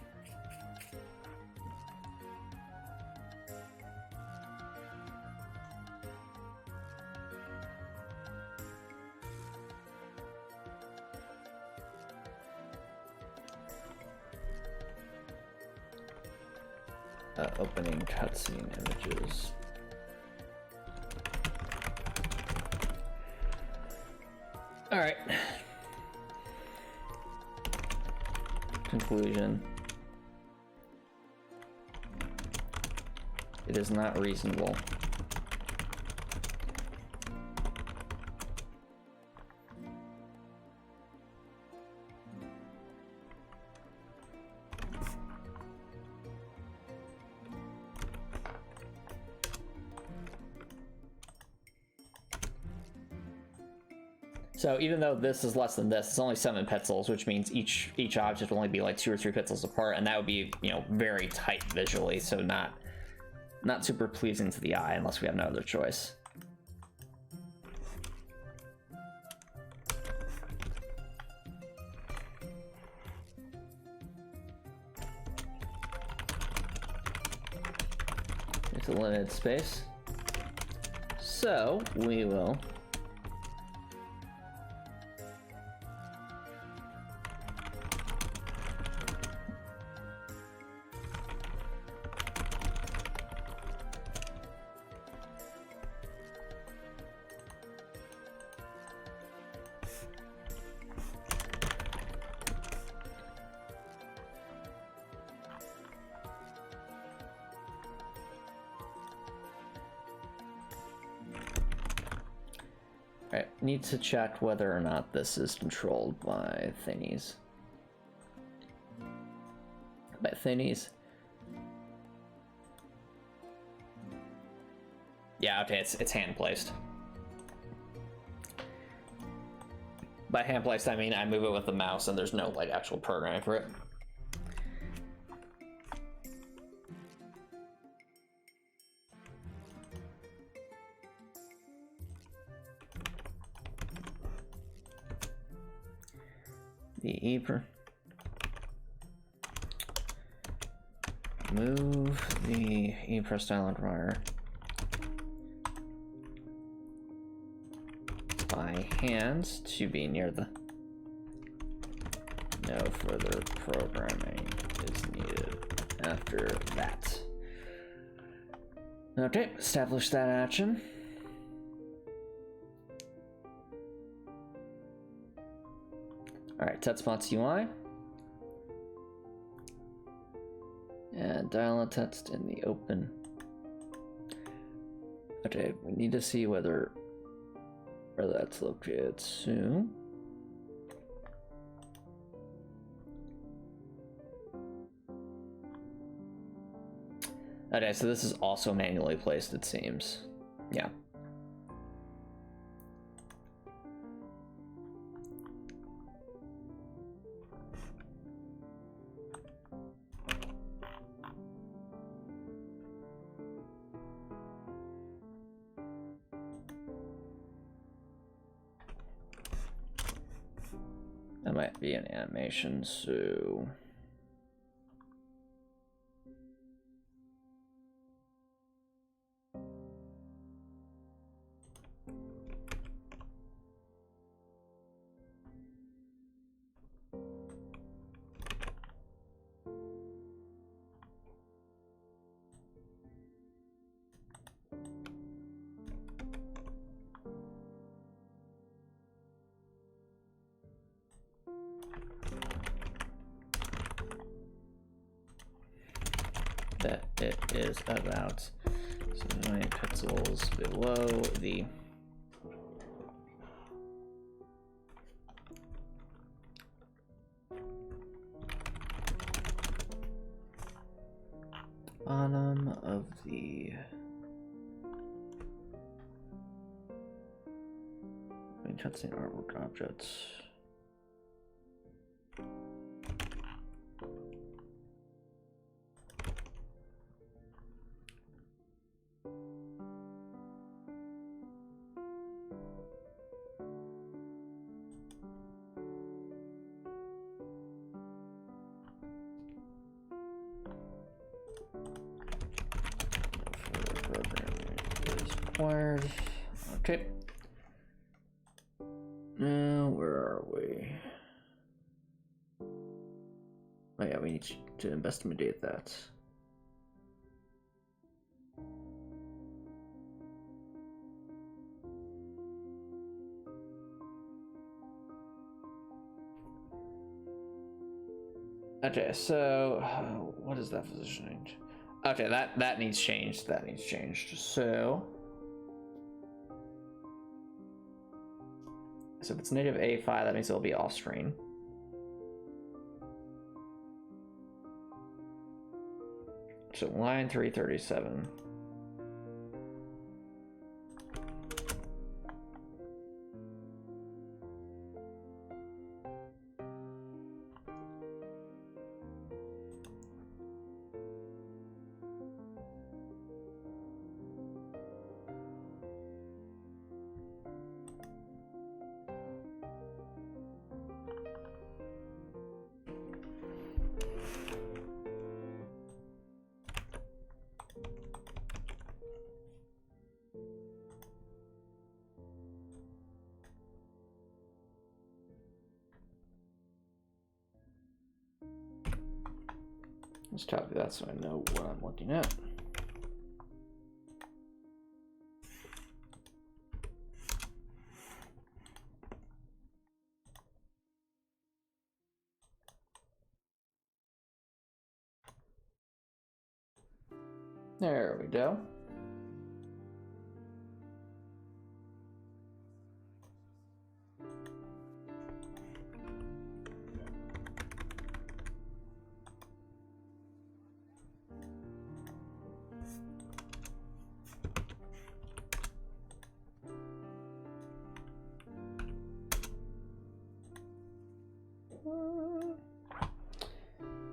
opening cutscene images. All right. Conclusion. It is not reasonable. So even though this is less than this, it's only 7 pixels, which means each object will only be like 2 or 3 pixels apart, and that would be, you know, very tight visually, so not super pleasing to the eye unless we have no other choice. It's a limited space, so we will need to check whether or not this is controlled by thingies. By thingies. Yeah, okay, it's hand placed. By hand placed, I mean I move it with the mouse and there's no like actual programming for it. Move the ePress dialog wire by hand to be near the. No further programming is needed after that. Okay, establish that action. All right, TextBots UI. And dial a text in the open. Okay, we need to see where that's located soon. Okay, so this is also manually placed, it seems. Yeah. That might be an animation, so... that it is about 9 pixels below the bottom of the cutscene artwork objects. Okay. Now, where are we? Oh yeah, we need to investigate that. Okay, so what is that positioning? Okay, that needs changed. That needs changed. So if it's native A5, that means it'll be off screen. So line 337. Let's copy that so I know what I'm looking at. There we go.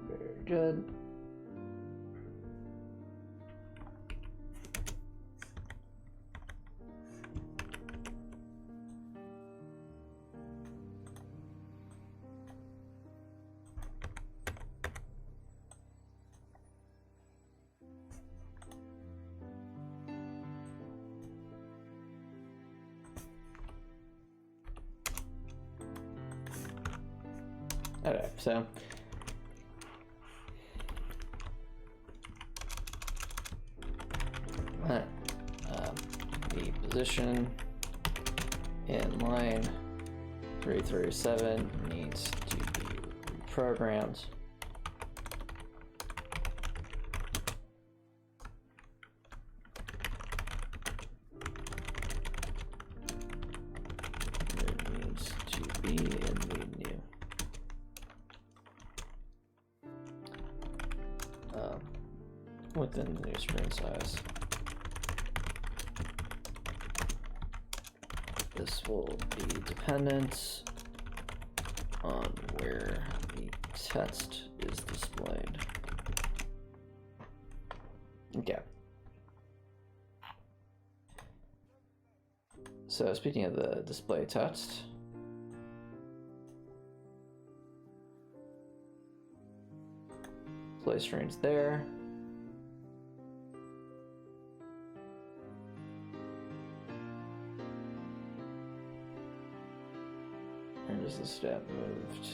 Very good. Okay, so the position in line 337 needs to be reprogrammed. It needs to be in the new. Within the new screen size. This will be dependent on where the text is displayed. Okay. So speaking of the display text, display screen's there. Where's the step moved?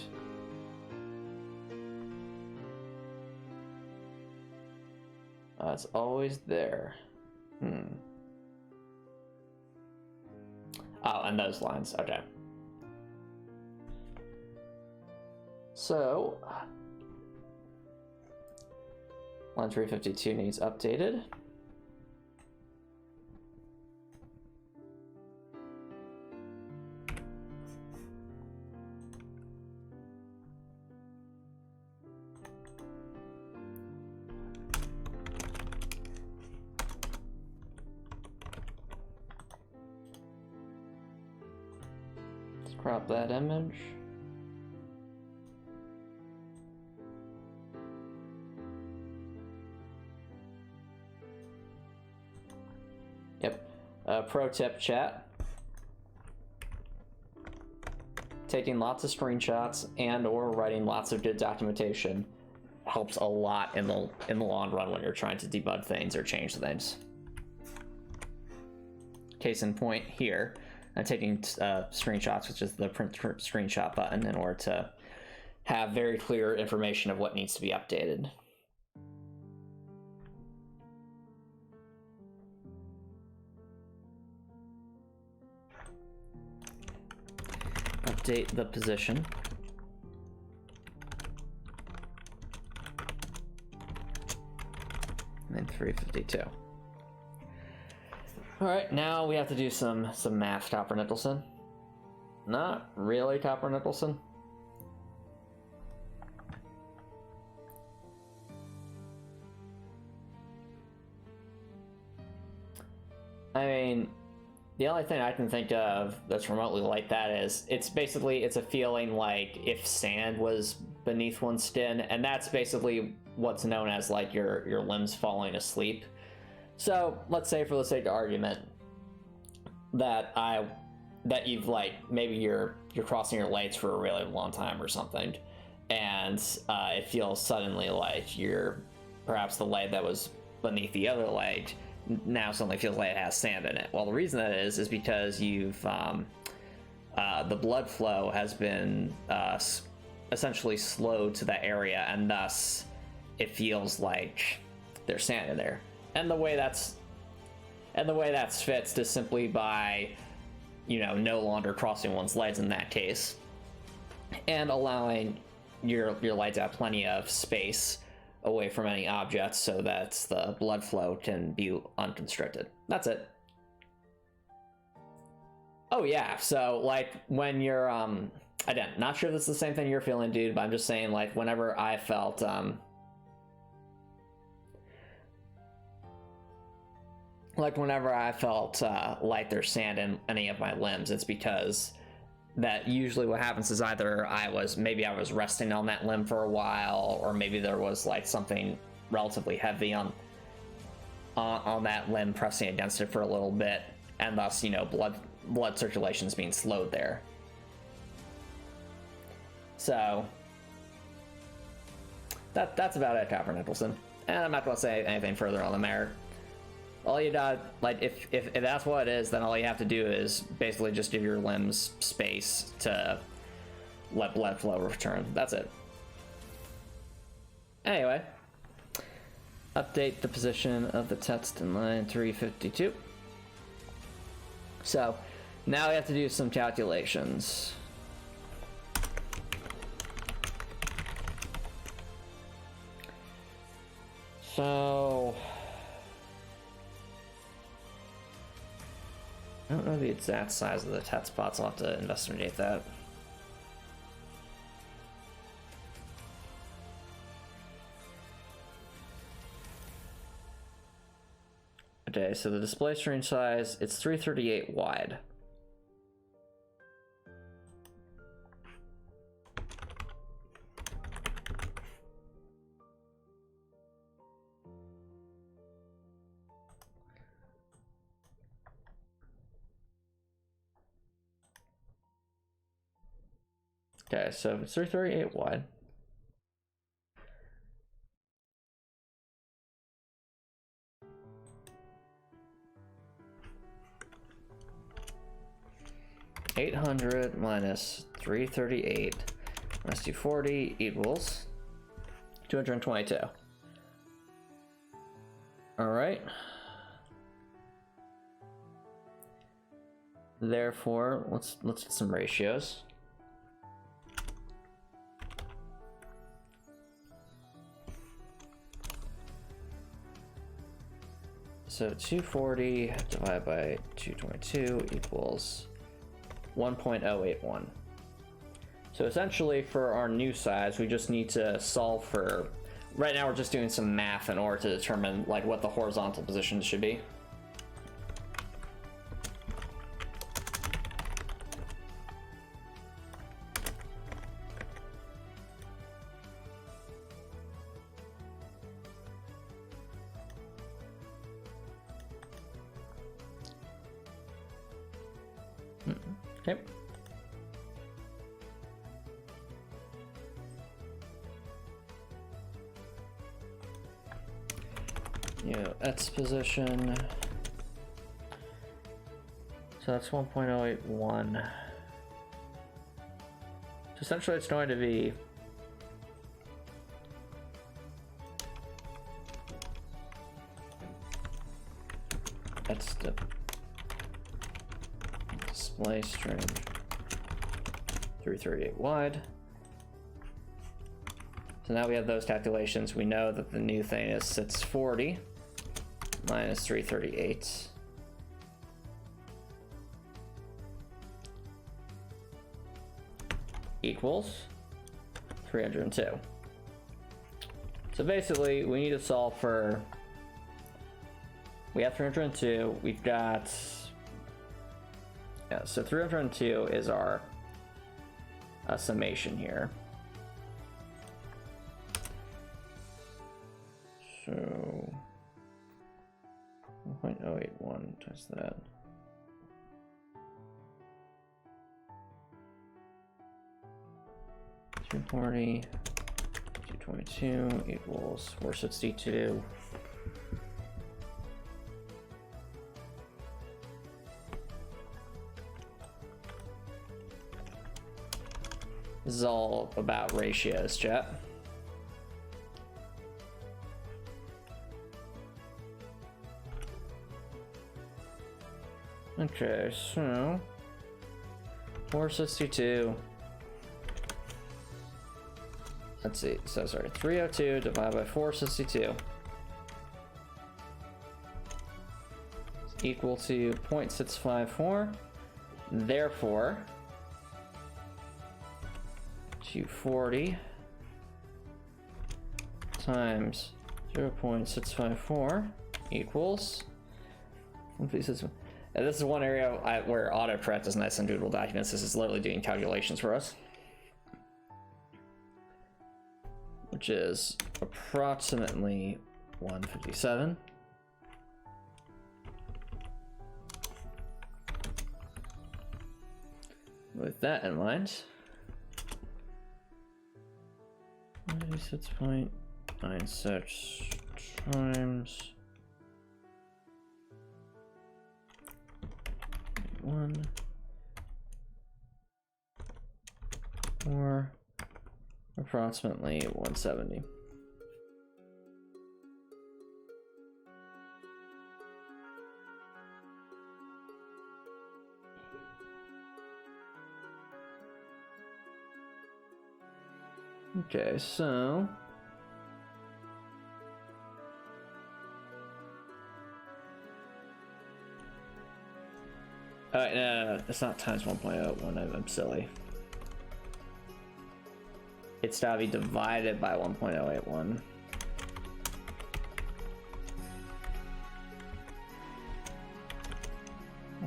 It's always there. Oh, and those lines. Okay. So, line 352 needs updated. Crop that image. Yep. Pro tip, chat. Taking lots of screenshots and or writing lots of good documentation helps a lot in the long run when you're trying to debug things or change things. Case in point here. I'm taking screenshots, which is the print screenshot button, in order to have very clear information of what needs to be updated. Update the position. and 352. All right, now we have to do some math, Copper Nicholson. Not really, Copper Nicholson. I mean, the only thing I can think of that's remotely like that is it's a feeling like if sand was beneath one's skin, and that's basically what's known as like your limbs falling asleep. So let's say, for the sake of argument, that you've like, maybe you're crossing your legs for a really long time or something, and it feels suddenly like perhaps the leg that was beneath the other leg now suddenly feels like it has sand in it. Well, the reason that is because you've the blood flow has been essentially slowed to that area, and thus it feels like there's sand in there. And the way that's fixed is simply by, no longer crossing one's legs in that case, and allowing your legs to have plenty of space away from any objects so that the blood flow can be unconstricted. That's it. Oh yeah, so like when you're again, not sure if this is the same thing you're feeling, dude, but I'm just saying, like, whenever I felt like there's sand in any of my limbs, it's because that usually what happens is either I was resting on that limb for a while, or maybe there was like something relatively heavy on that limb pressing against it for a little bit, and thus, blood circulation is being slowed there. So that's about it, Copper Nicholson. And I'm not going to say anything further on the matter. All you got, like, if that's what it is, then all you have to do is basically just give your limbs space to let blood flow return. That's it. Anyway, update the position of the text in line 352. So now we have to do some calculations. So I don't know the exact size of the text spots. I'll have to investigate that. Okay, so the display screen size, it's 338 wide. Okay, so it's 338 wide. $800 minus 338 minus 240 equals 222. All right. Therefore, let's get some ratios. So 240 divided by 222 equals 1.081. So essentially, for our new size, we just need to solve for, right now we're just doing some math in order to determine like what the horizontal positions should be. Okay. X position. So that's 1.081. So essentially it's going to be that's the display string 338 wide. So now we have those calculations. We know that the new thing is 640. minus 338 equals 302. So basically, we need to solve for, we have 302, we've got, yeah, so 302 is our summation here. So 1.081 times that. 240, 222 equals 462. This is all about ratios, chat. Okay, so 462. Let's see, so sorry, 302 divided by 462 is equal to 0.654. Therefore, 240 times 0.654 equals 156. And this is one area where AutoPret is nice on Doodle documents. This is literally doing calculations for us, which is approximately 157. With that in mind, 96.96 times 1 or approximately 170. Okay, so no, it's not times 1.01. I'm silly. It's gotta be divided by 1.081.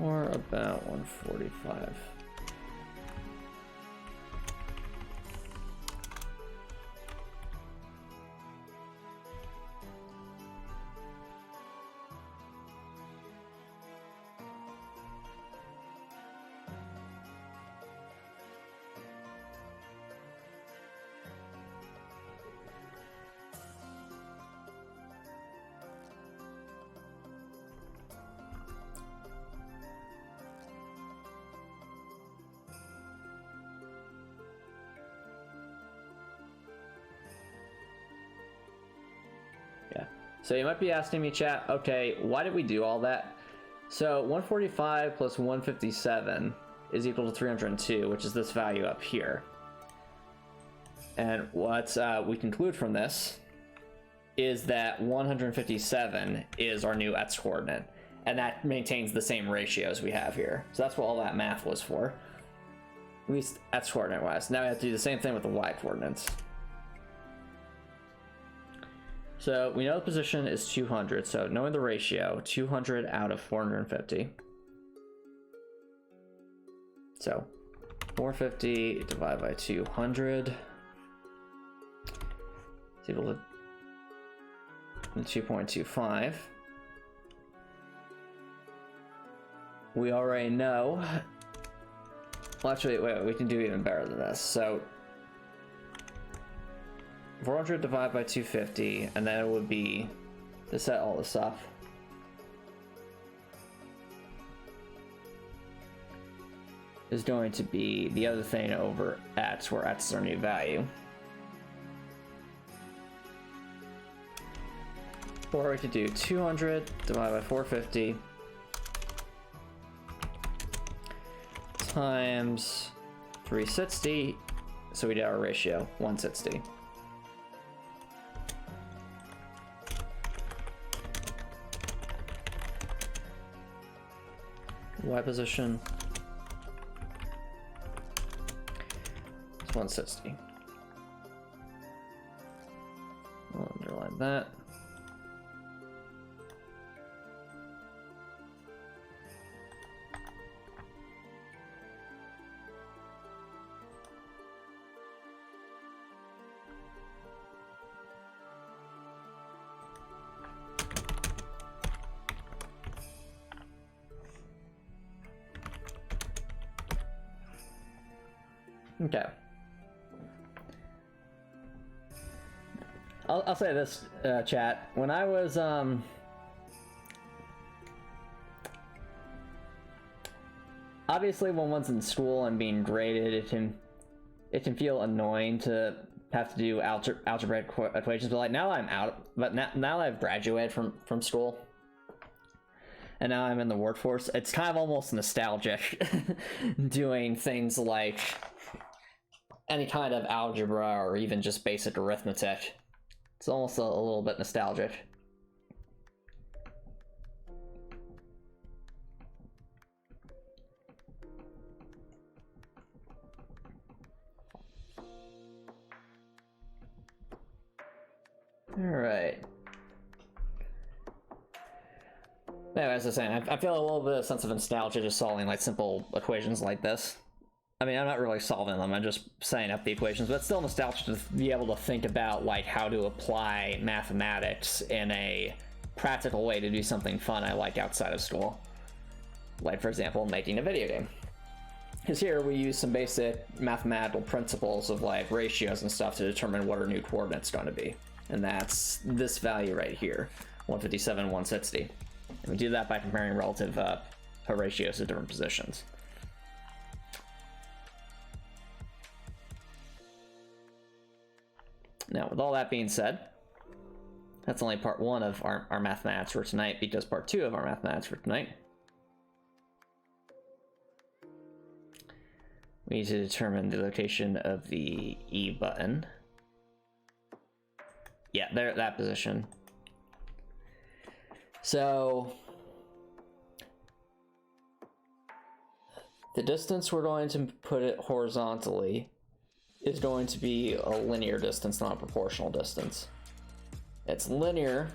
Or about 145. So you might be asking me, chat, okay, why did we do all that? So 145 plus 157 is equal to 302, which is this value up here. And what we conclude from this is that 157 is our new x coordinate, and that maintains the same ratios we have here. So that's what all that math was for, at least x coordinate wise. Now we have to do the same thing with the y coordinates. So we know the position is 200, so knowing the ratio, 200 out of 450. So 450 divided by 200 is equal to 2.25. We already know, well actually, wait, we can do even better than this. So 400 divided by 250, and then it would be, to set all this up, is going to be the other thing over x, where x is our new value. Or we could do 200 divided by 450 times 360, so we did our ratio, 160. Y position. It's 160. I'll underline that. Okay. I'll say this, chat. When I was obviously when one's in school and being graded, it can feel annoying to have to do algebraic equations. But like now I'm out. But now I've graduated from school, and now I'm in the workforce. It's kind of almost nostalgic doing things like any kind of algebra or even just basic arithmetic. It's almost a little bit nostalgic. All right. Anyway, as I was saying, I feel a little bit of sense of nostalgia just solving like simple equations like this. I mean, I'm not really solving them, I'm just setting up the equations, but it's still nostalgic to be able to think about like how to apply mathematics in a practical way to do something fun I like outside of school. Like, for example, making a video game. Because here we use some basic mathematical principles of like ratios and stuff to determine what our new coordinate's going to be. And that's this value right here, 157, 160. And we do that by comparing relative ratios to different positions. Now, with all that being said, that's only part one of our mathematics for tonight, because part two of our mathematics for tonight, we need to determine the location of the E button. Yeah, there at that position. So the distance we're going to put it horizontally is going to be a linear distance, not a proportional distance. It's linear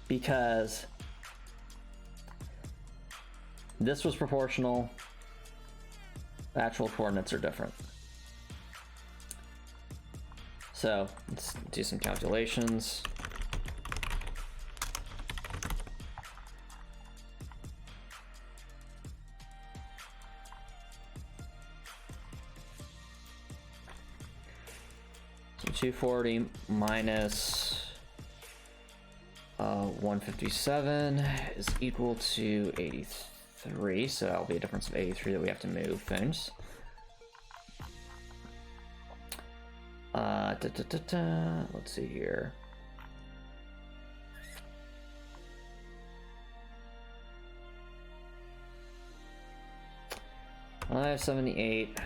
because this was proportional, the actual coordinates are different. So let's do some calculations. So 240 minus 157 is equal to 83. So that'll be a difference of 83 that we have to move things. Let's see here. $578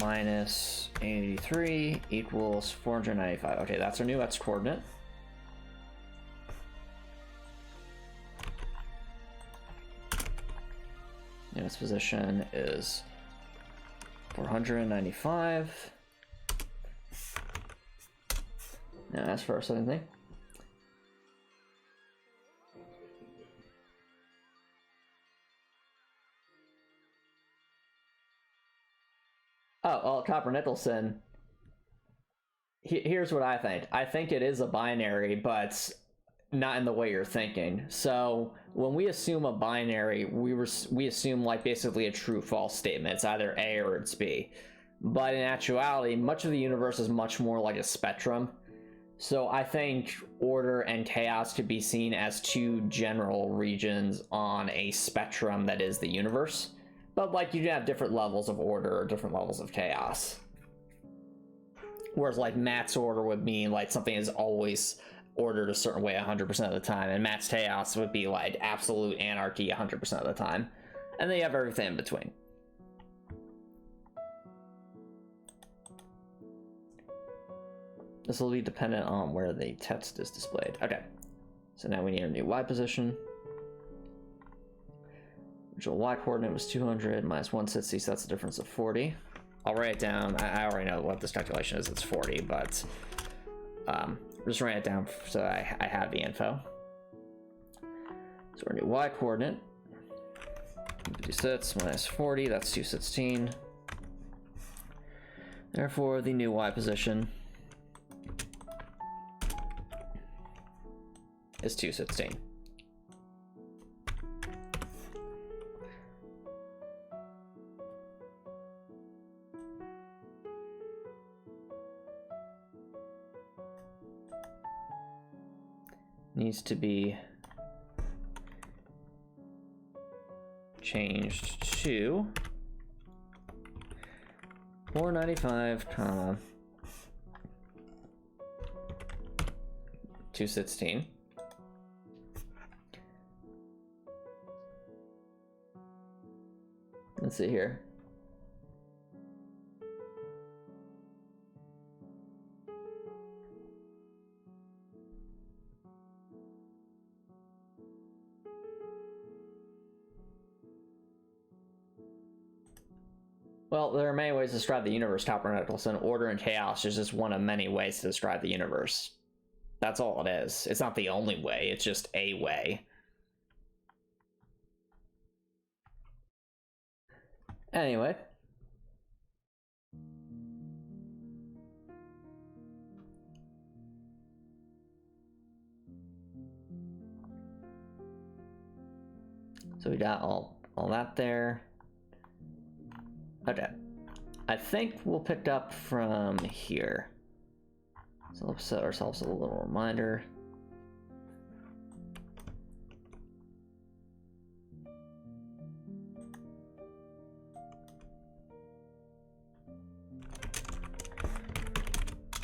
minus 83 equals 495. Okay, that's our new x coordinate. And its position is 495. Now as for our second thing. Oh, well, Copper Nicholson. Here's what I think. I think it is a binary, but not in the way you're thinking. So when we assume a binary, we assume like basically a true-false statement. It's either A or it's B. But in actuality, much of the universe is much more like a spectrum. So I think order and chaos could be seen as two general regions on a spectrum that is the universe. But like you can have different levels of order or different levels of chaos. Whereas like Matt's order would mean like something is always ordered a certain way 100% of the time, and Matt's chaos would be like absolute anarchy 100% of the time. And then you have everything in between. This will be dependent on where the text is displayed. Okay, so now we need a new Y position. Original y coordinate was 200 minus 160, so that's a difference of 40. I'll write it down. I already know what this calculation is. It's 40, but just write it down so I have the info. So our new y coordinate, 56 minus 40, that's 216. Therefore, the new y position is 216. Needs to be changed to 495, comma 216. Let's see here. Well, there are many ways to describe the universe, Copernetical, so order and chaos is just one of many ways to describe the universe. That's all it is. It's not the only way, it's just a way. Anyway. So we got all that there. Okay. I think we'll pick up from here. So let's set ourselves a little reminder.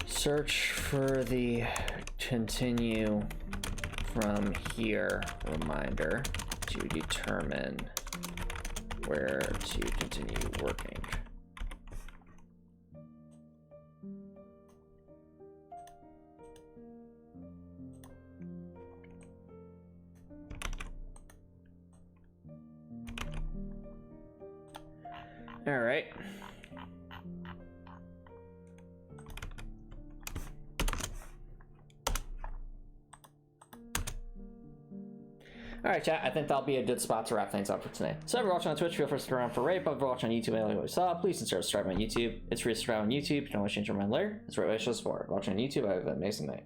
Search for the continue from here reminder to determine where to continue working. All right. Alright, chat, I think that'll be a good spot to wrap things up for today. So if you're watching on Twitch, feel free to stick around for rape. But if you're watching on YouTube, like what we saw, please consider subscribing on YouTube. It's free to subscribe on YouTube. You can always change your mind later. It's the right way to show support. If you're watching on YouTube, I have an amazing night.